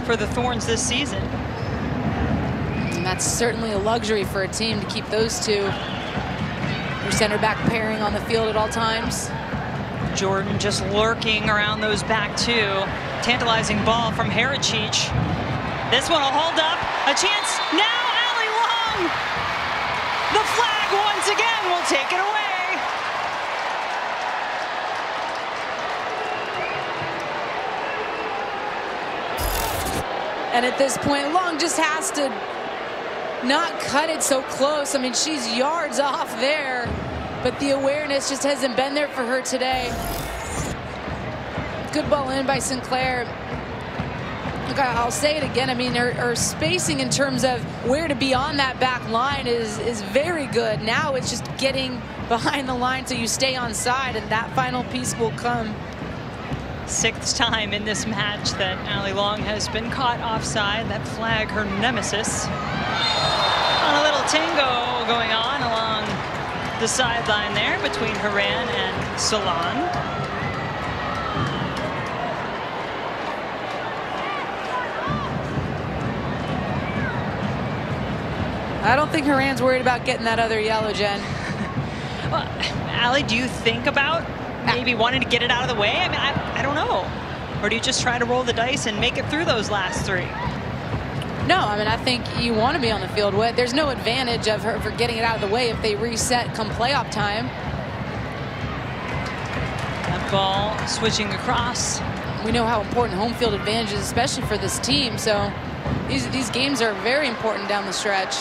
for the Thorns this season. And that's certainly a luxury for a team to keep those two. Your center back pairing on the field at all times. Jordan just lurking around those back 2. Tantalizing ball from Hericic. This one will hold up. A chance now, Allie Long. The flag once again will take it away. And at this point, Long just has to not cut it so close. I mean, she's yards off there, but the awareness just hasn't been there for her today. Good ball in by Sinclair. Look, I'll say it again. I mean, her spacing in terms of where to be on that back line is very good. Now it's just getting behind the line so you stay on side, and that final piece will come. 6th time in this match that Allie Long has been caught offside. That flag, her nemesis. On a little tango going on along the sideline there between Haran and Salon. I don't think Haran's worried about getting that other yellow, Jen. Well, Allie, do you think about maybe wanting to get it out of the way? I mean, I don't know. Or do you just try to roll the dice and make it through those last 3? No, I mean, I think you want to be on the field with. There's no advantage of her for getting it out of the way if they reset come playoff time. ball switching across. We know how important home field advantage is, especially for this team. So these games are very important down the stretch.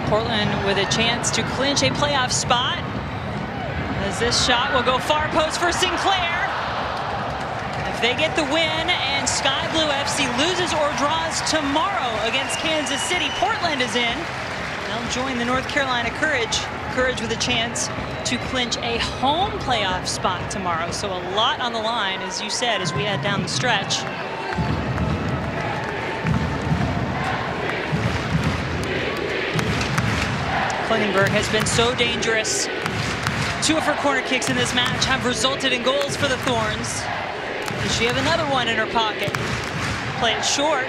Portland with a chance to clinch a playoff spot, as this shot will go far post for Sinclair. If they get the win and Sky Blue FC loses or draws tomorrow against Kansas City, Portland is in. They'll join the North Carolina Courage with a chance to clinch a home playoff spot tomorrow. So a lot on the line, as you said, as we head down the stretch. Klingberg has been so dangerous. 2 of her corner kicks in this match have resulted in goals for the Thorns. Does she have another one in her pocket? Play it short.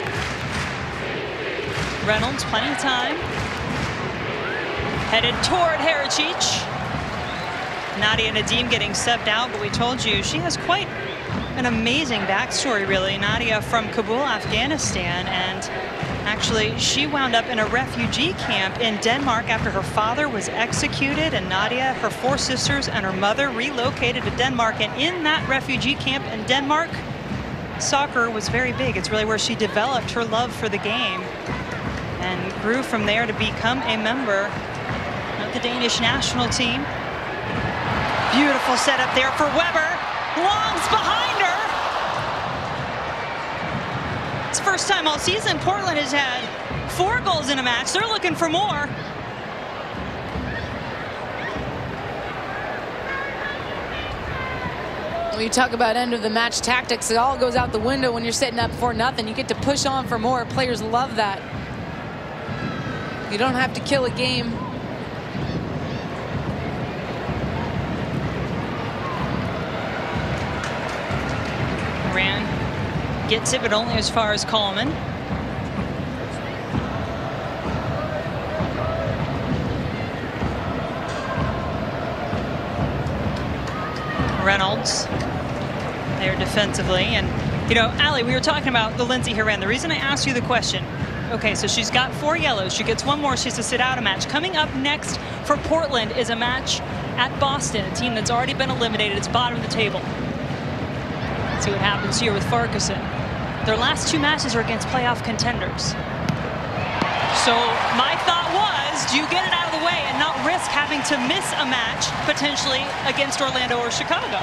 Reynolds, plenty of time. Headed toward Hericic. Nadia Nadim getting subbed out, but we told you she has quite an amazing backstory, really. Nadia from Kabul, Afghanistan, and actually she wound up in a refugee camp in Denmark after her father was executed, and Nadia, her 4 sisters, and her mother relocated to Denmark. And in that refugee camp in Denmark, soccer was very big. It's really where she developed her love for the game and grew from there to become a member of the Danish national team. Beautiful setup there for Weber. Long's behind her. It's the first time all season Portland has had 4 goals in a match. They're looking for more. When you talk about end of the match tactics, it all goes out the window when you're sitting up 4-0. You get to push on for more. Players love that. You don't have to kill a game. Moran gets it, but only as far as Coleman. Reynolds there defensively. And, you know, Allie, we were talking about the Lindsay Horan. The reason I asked you the question, okay, so she's got 4 yellows. She gets 1 more. She has to sit out a match. Coming up next for Portland is a match at Boston, a team that's already been eliminated. It's bottom of the table. Let's see what happens here with Farquharson. Their last 2 matches are against playoff contenders. So my thought was, do you get it out of the way and not risk having to miss a match potentially against Orlando or Chicago?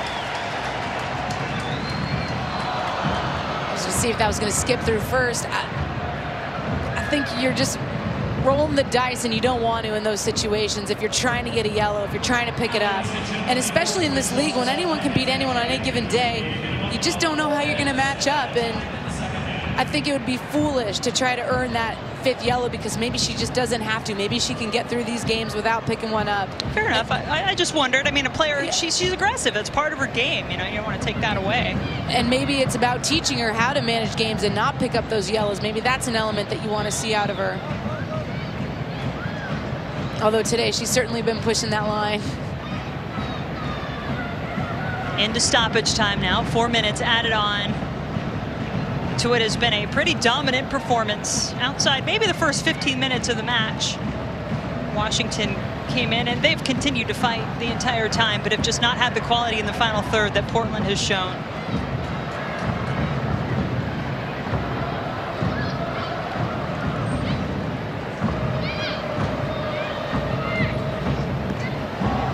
Let's just see if that was going to skip through first. I think you're just rolling the dice, and you don't want to in those situations. If you're trying to get a yellow, if you're trying to pick it up, and especially in this league when anyone can beat anyone on any given day, you just don't know how you're going to match up. And I think it would be foolish to try to earn that 5th yellow because maybe she just doesn't have to. Maybe she can get through these games without picking one up. Fair enough. I just wondered. I mean, a player, yeah, she's aggressive. It's part of her game. You know, you don't want to take that away. And maybe it's about teaching her how to manage games and not pick up those yellows. Maybe that's an element that you want to see out of her. Although today she's certainly been pushing that line. Into stoppage time now. 4 minutes added on to what has been a pretty dominant performance outside maybe the first 15 minutes of the match. Washington came in and they've continued to fight the entire time, but have just not had the quality in the final third that Portland has shown.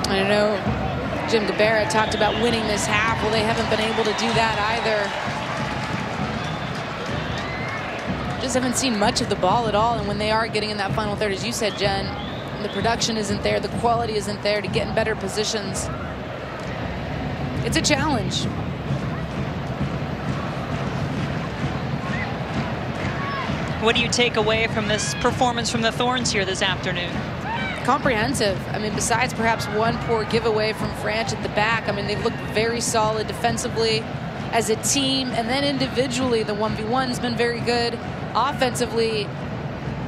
I know Jim Gabarra talked about winning this half. Well, they haven't been able to do that either. Just haven't seen much of the ball at all, and when they are getting in that final third, as you said, Jen, the production isn't there, the quality isn't there to get in better positions. It's a challenge. What do you take away from this performance from the Thorns here this afternoon? Comprehensive. I mean, besides perhaps one poor giveaway from Franch at the back, I mean, they've looked very solid defensively as a team, and then individually the 1v1's been very good. Offensively,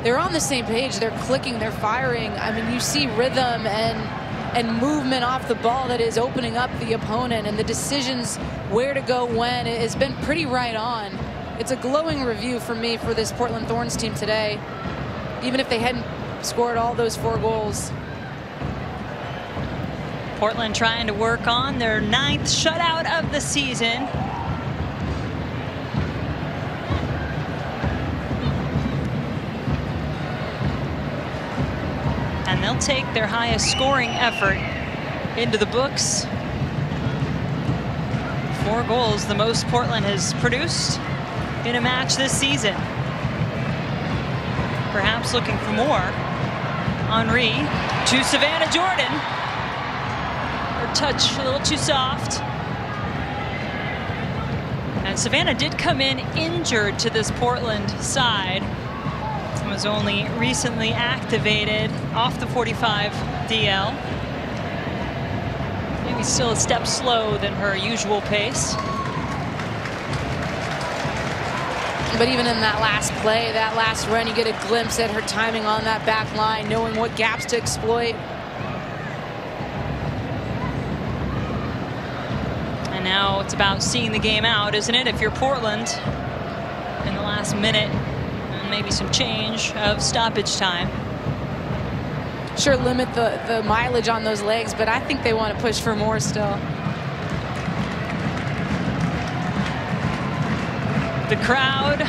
they're on the same page. They're clicking, they're firing. I mean, you see rhythm and movement off the ball that is opening up the opponent, and the decisions where to go when, it has been pretty right on. It's a glowing review for me for this Portland Thorns team today, even if they hadn't scored all those 4 goals. Portland trying to work on their 9th shutout of the season. And they'll take their highest scoring effort into the books. 4 goals, the most Portland has produced in a match this season. Perhaps looking for more. Henry to Savannah Jordan. Her touch a little too soft. And Savannah did come in injured to this Portland side. Was only recently activated off the 45 DL. Maybe still a step slow than her usual pace. But even in that last play, that last run, you get a glimpse at her timing on that back line, knowing what gaps to exploit. And now it's about seeing the game out, isn't it? If you're Portland in the last minute, and maybe some change of stoppage time. Sure, limit the mileage on those legs, but I think they want to push for more still. The crowd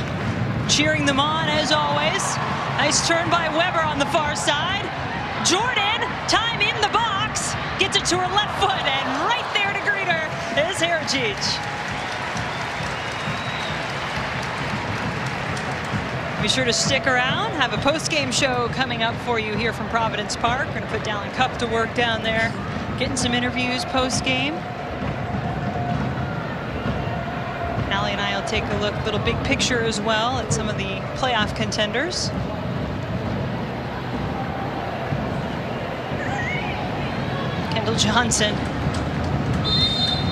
cheering them on as always. Nice turn by Weber on the far side. Jordan, time in the box, gets it to her left foot, and right there to greet her is Harajic. Be sure to stick around. Have a post-game show coming up for you here from Providence Park. We're going to put Dallin Cup to work down there, getting some interviews post-game. Allie and I will take a look, little big picture as well, at some of the playoff contenders. Kendall Johnson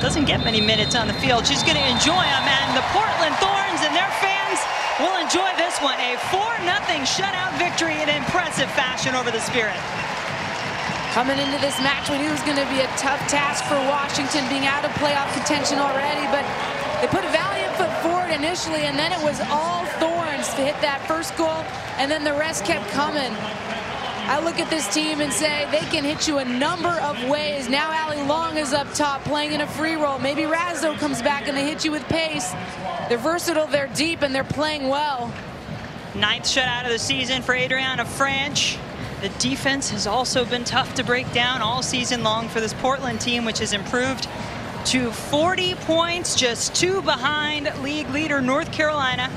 doesn't get many minutes on the field. She's going to enjoy them, and the Portland Thorns and their fans will enjoy this one. A 4-0 shutout victory in impressive fashion over the Spirit. Coming into this match, we knew it was going to be a tough task for Washington, being out of playoff contention already, but they put a valiant foot forward initially, and then it was all Thorns to hit that first goal, and then the rest kept coming. I look at this team and say they can hit you a number of ways. Now Allie Long is up top playing in a free roll. Maybe Razzo comes back and they hit you with pace. They're versatile, they're deep, and they're playing well. 9th shutout of the season for Adriana Franch. The defense has also been tough to break down all season long for this Portland team, which has improved to 40 points, just 2 behind league leader North Carolina.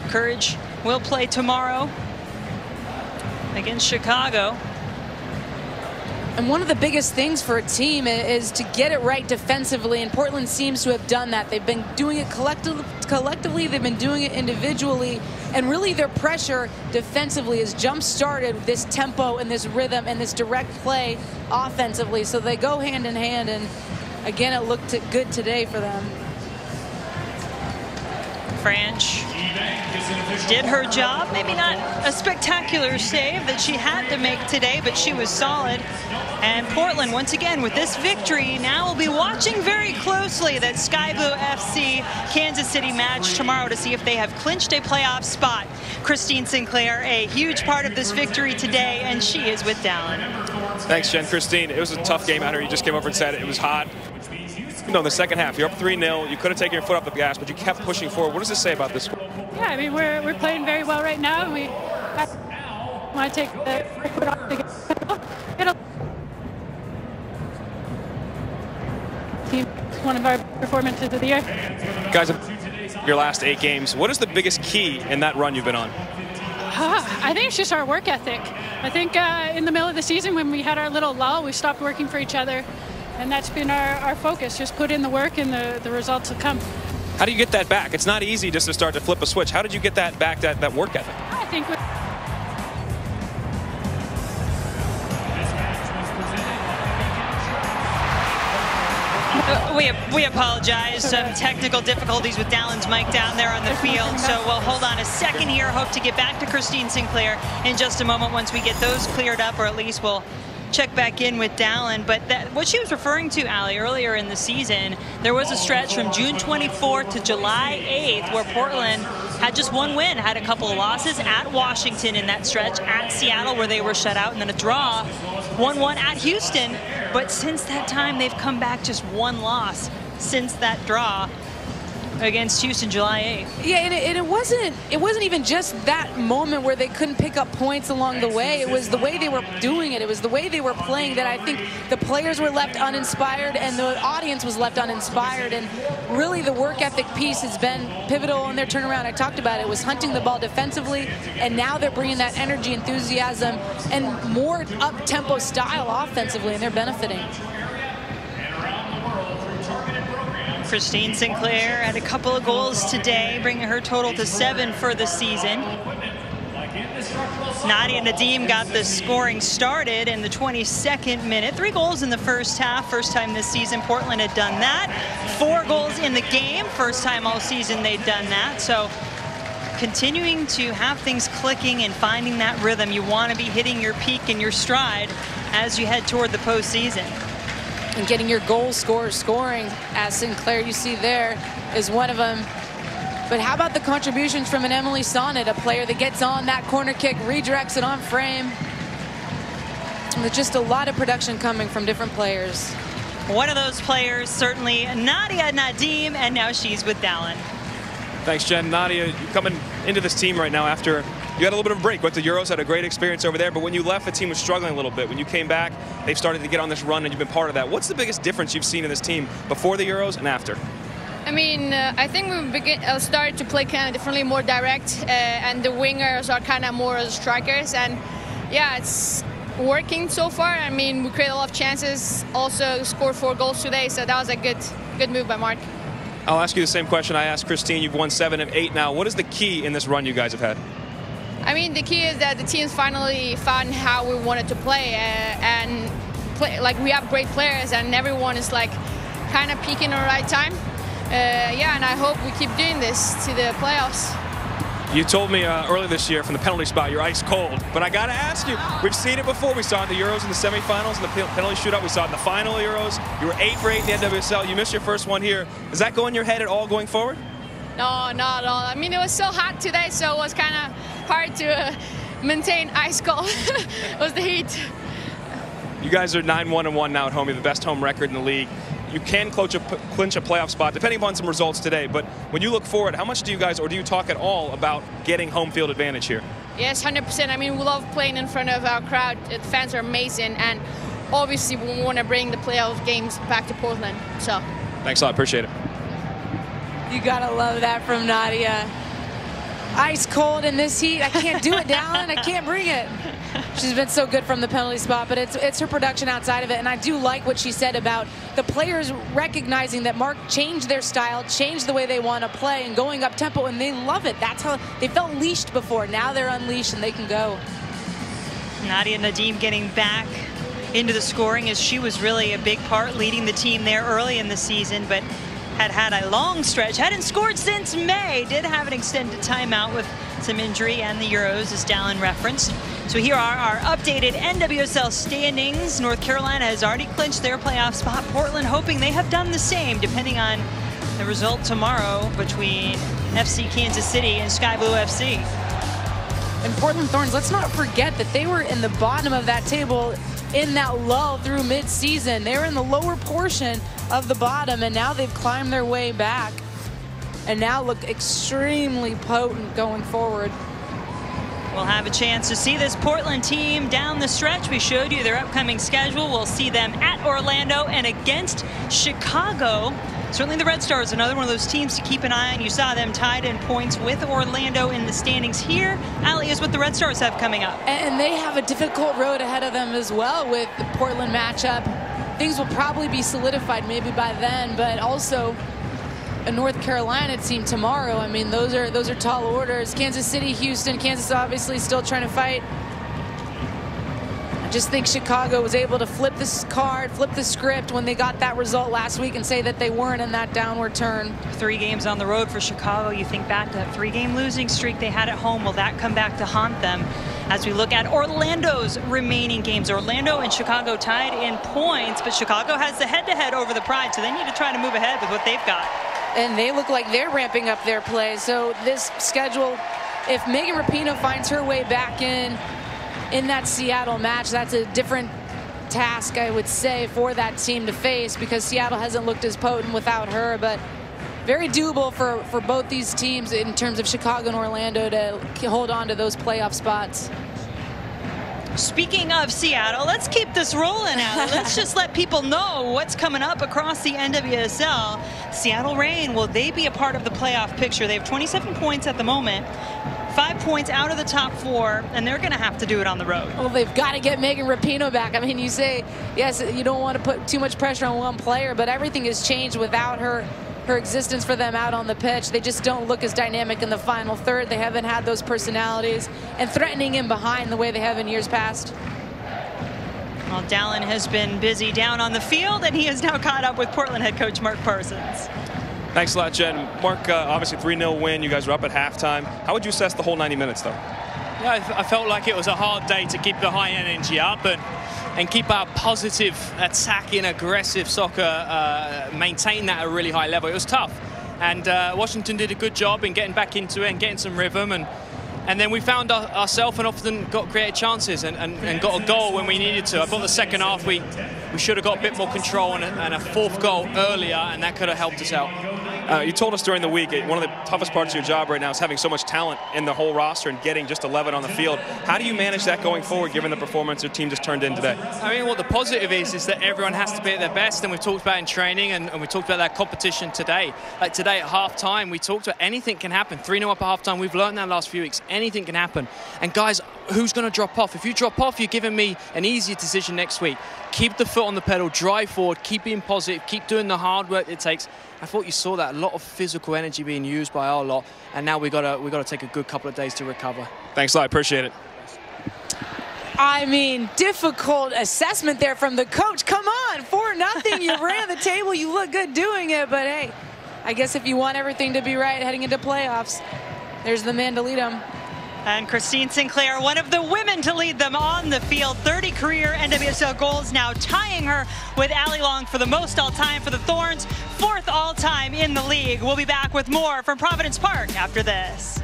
Courage will play tomorrow against Chicago. And one of the biggest things for a team is to get it right defensively, and Portland seems to have done that. They've been doing it collectively, they've been doing it individually, and really their pressure defensively has jump-started this tempo and this rhythm and this direct play offensively. So they go hand in hand, and again, it looked good today for them. Franch did her job. Maybe not a spectacular save that she had to make today, but she was solid. And Portland, once again, with this victory, now will be watching very closely that Sky Blue FC Kansas City match tomorrow to see if they have clinched a playoff spot. Christine Sinclair, a huge part of this victory today, and she is with Dallin. Thanks, Jen. Christine, it was a tough game out here. You just came over and said it was hot. You know, in the second half, you're up 3-0. You could have taken your foot off the gas, but you kept pushing forward. What does this say about this? Yeah, I mean, we're playing very well right now, and we want to take the foot off the gas. Team, one of our performances of the year. Guys, your last 8 games, what is the biggest key in that run you've been on? I think it's just our work ethic. I think in the middle of the season when we had our little lull, we stopped working for each other. And that's been our focus. Just put in the work and the results will come. How do you get that back? It's not easy just to start to flip a switch. How did you get that back, that work ethic? I think we apologize. Some technical difficulties with Dallin's mic down there on the field. So we'll hold on a second here. Hope to get back to Christine Sinclair in just a moment once we get those cleared up, or at least we'll check back in with Dallin. But what she was referring to, Allie, earlier in the season, there was a stretch from June 24th to July 8th where Portland had just one win, had a couple of losses at Washington in that stretch, at Seattle where they were shut out, and then a draw 1-1 at Houston. But since that time, they've come back just one loss since that draw against Houston July 8th. Yeah, and it wasn't even just that moment where they couldn't pick up points along the way. It was the way they were doing it. It was the way they were playing that I think the players were left uninspired and the audience was left uninspired. And really the work ethic piece has been pivotal in their turnaround. I talked about it. It was hunting the ball defensively, and now they're bringing that energy, enthusiasm, and more up-tempo style offensively, and they're benefiting. Christine Sinclair had a couple of goals today, bringing her total to 7 for the season. Nadia Nadim got the scoring started in the 22nd minute. 3 goals in the first half. First time this season Portland had done that. 4 goals in the game. First time all season they'd done that. So continuing to have things clicking and finding that rhythm. You want to be hitting your peak and your stride as you head toward the postseason. And getting your goal scorers scoring, as Sinclair you see there is one of them. But how about the contributions from an Emily Sonnet, a player that gets on that corner kick, redirects it on frame. With just a lot of production coming from different players. One of those players, certainly Nadia Nadim, and now she's with Dallin. Thanks, Jen. Nadia, you're coming into this team right now after you had a little bit of a break. Went to Euros, had a great experience over there, but when you left, the team was struggling a little bit. When you came back, they've started to get on this run, and you've been part of that. What's the biggest difference you've seen in this team before the Euros and after? I mean, I think we started to play kind of differently, more direct, and the wingers are kind of more as strikers. And yeah, it's working so far. I mean, we created a lot of chances, also scored 4 goals today, so that was a good move by Mark. I'll ask you the same question I asked Christine. You've won 7 of 8 now. What is the key in this run you guys have had? I mean, the key is that the team's finally found how we wanted to play, and play, like, we have great players, and everyone is like kind of peaking at the right time. Yeah, and I hope we keep doing this to the playoffs. You told me earlier this year from the penalty spot you're ice cold, but I got to ask you, we've seen it before. We saw it in the Euros in the semifinals, in the penalty shootout. We saw it in the final Euros. You were 8 for 8 in the NWSL. You missed your first one here. Does that go in your head at all going forward? No, not at all. I mean, it was so hot today, so it was kind of hard to maintain ice cold. It was the heat. You guys are 9-1-1 now at home. You have the best home record in the league. You can clinch a playoff spot, depending upon some results today. But when you look forward, how much do you guys, or do you talk at all about getting home field advantage here? Yes, 100%. I mean, we love playing in front of our crowd. The fans are amazing, and obviously we want to bring the playoff games back to Portland. So, thanks a lot. Appreciate it. You gotta love that from Nadia. Ice cold in this heat. I can't do it, Dallin. I can't bring it. She's been so good from the penalty spot, but it's her production outside of it. And I do like what she said about the players recognizing that Mark changed their style, changed the way they want to play, and going up tempo, and they love it. That's how they felt leashed before. Now they're unleashed and they can go. Nadia Nadim getting back into the scoring, as she was really a big part leading the team there early in the season, but had a long stretch, hadn't scored since May, did have an extended timeout with some injury and the Euros, as Dallin referenced. So here are our updated NWSL standings. North Carolina has already clinched their playoff spot. Portland hoping they have done the same, depending on the result tomorrow between FC Kansas City and Sky Blue FC. And Portland Thorns, let's not forget that they were in the bottom of that table in that lull through mid-season. They were in the lower portion of the bottom, and now they've climbed their way back and now look extremely potent going forward. We'll have a chance to see this Portland team down the stretch. We showed you their upcoming schedule. We'll see them at Orlando and against Chicago. Certainly the Red Stars, another one of those teams to keep an eye on. You saw them tied in points with Orlando in the standings here. Allie, is what the Red Stars have coming up. And they have a difficult road ahead of them as well with the Portland matchup. Things will probably be solidified maybe by then, but also a North Carolina team tomorrow. I mean, those are tall orders. Kansas City, Houston, Kansas obviously still trying to fight. I just think Chicago was able to flip this card, flip the script when they got that result last week and say that they weren't in that downward turn. 3 games on the road for Chicago. You think back to that 3-game losing streak they had at home. Will that come back to haunt them? As we look at Orlando's remaining games, Orlando and Chicago tied in points, but Chicago has the head-to-head over the Pride, so they need to try to move ahead with what they've got. And they look like they're ramping up their play. So this schedule, if Megan Rapinoe finds her way back in that Seattle match, that's a different task, I would say, for that team to face, because Seattle hasn't looked as potent without her, but very doable for both these teams in terms of Chicago and Orlando to hold on to those playoff spots. Speaking of Seattle, let's keep this rolling, Allie. Let's just let people know what's coming up across the NWSL. Seattle Reign, will they be a part of the playoff picture? They have 27 points at the moment, 5 points out of the top 4, and they're going to have to do it on the road. Well, they've got to get Megan Rapinoe back. I mean, you say, yes, you don't want to put too much pressure on one player, but everything has changed without her existence for them out on the pitch. They just don't look as dynamic in the final third. They haven't had those personalities and threatening in behind the way they have in years past. Well, Dallin has been busy down on the field, and he is now caught up with Portland head coach Mark Parsons. Thanks a lot, Jen. Mark, obviously 3-0 win. You guys were up at halftime. How would you assess the whole 90 minutes, though? Yeah, I felt like it was a hard day to keep the high energy up and keep our positive attacking, aggressive soccer, maintain that at a really high level. It was tough. And Washington did a good job in getting back into it and getting some rhythm. And then we found ourselves and often got creative chances and got a goal when we needed to. I thought the second half we should have got a bit more control and a fourth goal earlier, and that could have helped us out. You told us during the week, one of the toughest parts of your job right now is having so much talent in the whole roster and getting just 11 on the field. How do you manage that going forward, given the performance your team just turned in today? I mean, what the positive is that everyone has to be at their best, and we've talked about in training, and we talked about that competition today. Like today at halftime, we talked about anything can happen. 3-0 up at halftime, we've learned that last few weeks. Anything can happen. And guys, who's going to drop off? If you drop off, you're giving me an easier decision next week. Keep the foot on the pedal, drive forward, keep being positive, keep doing the hard work it takes. I thought you saw that, a lot of physical energy being used by our lot, and now we got to take a good couple of days to recover. Thanks a lot, appreciate it. I mean, difficult assessment there from the coach. Come on, 4-0, you ran the table, you look good doing it, but hey, I guess if you want everything to be right heading into playoffs, there's the man to lead them. And Christine Sinclair, one of the women to lead them on the field. 30 career NWSL goals, now tying her with Allie Long for the most all-time for the Thorns. 4th all-time in the league. We'll be back with more from Providence Park after this.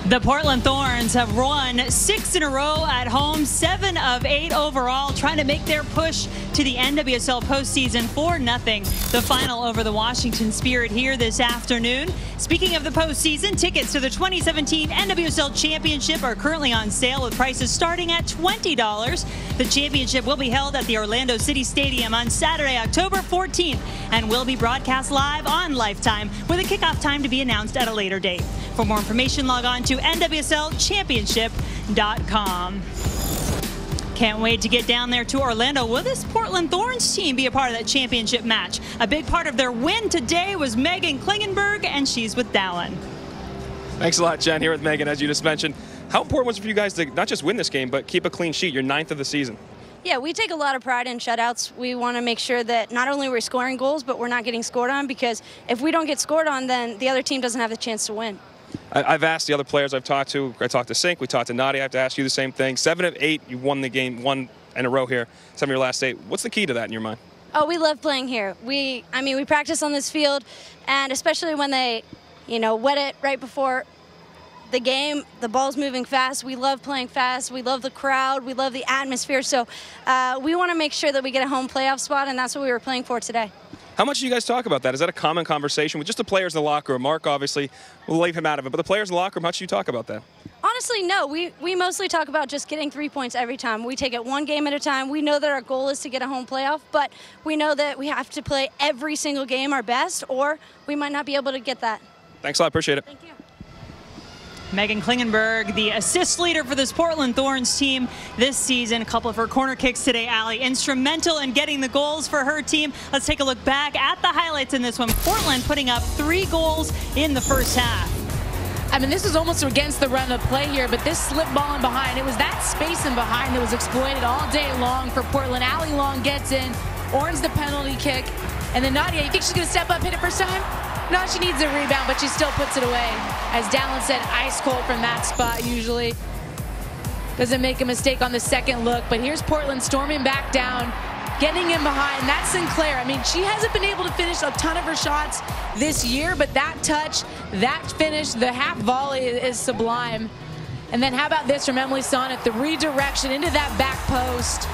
The Portland Thorns have won 6 in a row at home, 7 of 8 overall, trying to make their push to the NWSL postseason. 4-0, the final over the Washington Spirit here this afternoon. Speaking of the postseason, tickets to the 2017 NWSL Championship are currently on sale with prices starting at $20. The championship will be held at the Orlando City Stadium on Saturday, October 14th, and will be broadcast live on Lifetime with a kickoff time to be announced at a later date. For more information, log on to NWSLchampionship.com. Can't wait to get down there to Orlando. Will this Portland Thorns team be a part of that championship match? A big part of their win today was Megan Klingenberg, and she's with Dallin. Thanks a lot, Jen, here with Megan, as you just mentioned. How important was it for you guys to not just win this game, but keep a clean sheet, your 9th of the season? Yeah, we take a lot of pride in shutouts. We want to make sure that not only we're scoring goals, but we're not getting scored on, because if we don't get scored on, then the other team doesn't have the chance to win. I've asked the other players I've talked to. I talked to Sink, we talked to Nadia. I have to ask you the same thing. 7 of 8, you won the game, 1 in a row here. 7 of your last 8. What's the key to that in your mind? Oh, we love playing here. We practice on this field, and especially when they, wet it right before the game, the ball's moving fast. We love playing fast. We love the crowd. We love the atmosphere. So we want to make sure that we get a home playoff spot, and that's what we were playing for today. How much do you guys talk about that? Is that a common conversation with just the players in the locker room? Mark, obviously, we'll leave him out of it, but the players in the locker room, how much do you talk about that? Honestly, no. We mostly talk about just getting 3 points every time. We take it one game at a time. We know that our goal is to get a home playoff, but we know that we have to play every single game our best, or we might not be able to get that. Thanks a lot. Appreciate it. Thank you. Megan Klingenberg, the assist leader for this Portland Thorns team this season. A couple of her corner kicks today, Allie. Instrumental in getting the goals for her team. Let's take a look back at the highlights in this one. Portland putting up 3 goals in the first half. I mean, this was almost against the run of play here, but this slip ball in behind, it was that space in behind that was exploited all day long for Portland. Allie Long gets in, earns the penalty kick, and then Nadia, you think she's going to step up, hit it first time? No, she needs a rebound, but she still puts it away. As Dallin said, ice cold from that spot usually. Doesn't make a mistake on the second look, but here's Portland storming back down, getting in behind. That's Sinclair. I mean, she hasn't been able to finish a ton of her shots this year, but that touch, that finish, the half volley is sublime. And then how about this from Emily Sonnet, the redirection into that back post.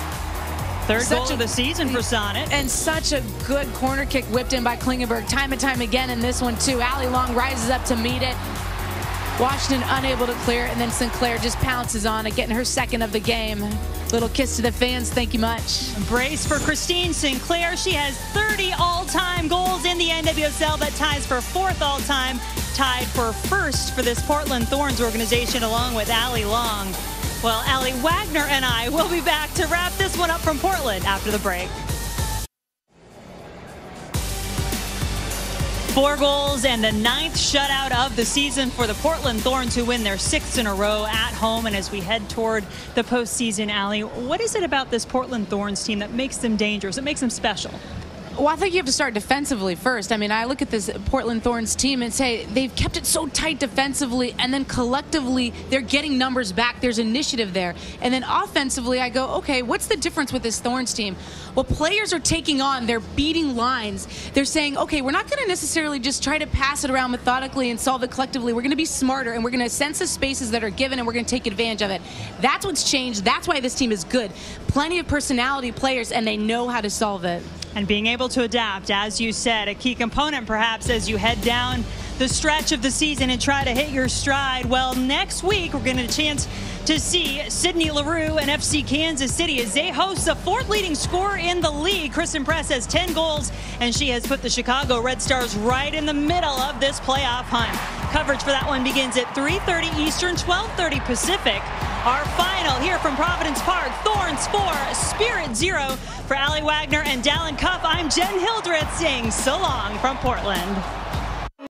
Third goal of the season for Sonnet. And such a good corner kick whipped in by Klingenberg time and time again in this one too. Allie Long rises up to meet it. Washington unable to clear it, and then Sinclair just pounces on it, getting her second of the game. Little kiss to the fans, thank you much. Brace for Christine Sinclair. She has 30 all-time goals in the NWSL. That ties for 4th all-time, tied for 1st for this Portland Thorns organization, along with Allie Long. Well, Allie Wagner and I will be back to wrap this one up from Portland after the break. 4 goals and the 9th shutout of the season for the Portland Thorns, who win their 6th in a row at home. And as we head toward the postseason, Allie, what is it about this Portland Thorns team that makes them dangerous? It makes them special? Well, I think you have to start defensively first. I mean, I look at this Portland Thorns team and say they've kept it so tight defensively, and then collectively they're getting numbers back. There's initiative there. And then offensively, I go, okay, what's the difference with this Thorns team? Well, players are taking on, they're beating lines. They're saying, okay, we're not going to necessarily just try to pass it around methodically and solve it collectively. We're going to be smarter, and we're going to sense the spaces that are given, and we're going to take advantage of it. That's what's changed. That's why this team is good. Plenty of personality players, and they know how to solve it. And being able to adapt, as you said, a key component perhaps as you head down the stretch of the season and try to hit your stride. Well, next week we're going to have a chance to see Sydney Leroux and FC Kansas City as they host the 4th leading scorer in the league. Kristen Press has 10 goals, and she has put the Chicago Red Stars right in the middle of this playoff hunt. Coverage for that one begins at 3:30 Eastern, 12:30 Pacific. Our final here from Providence Park, Thorns 4, Spirit 0. For Allie Wagner and Dallin Cuff, I'm Jen Hildreth saying so long from Portland.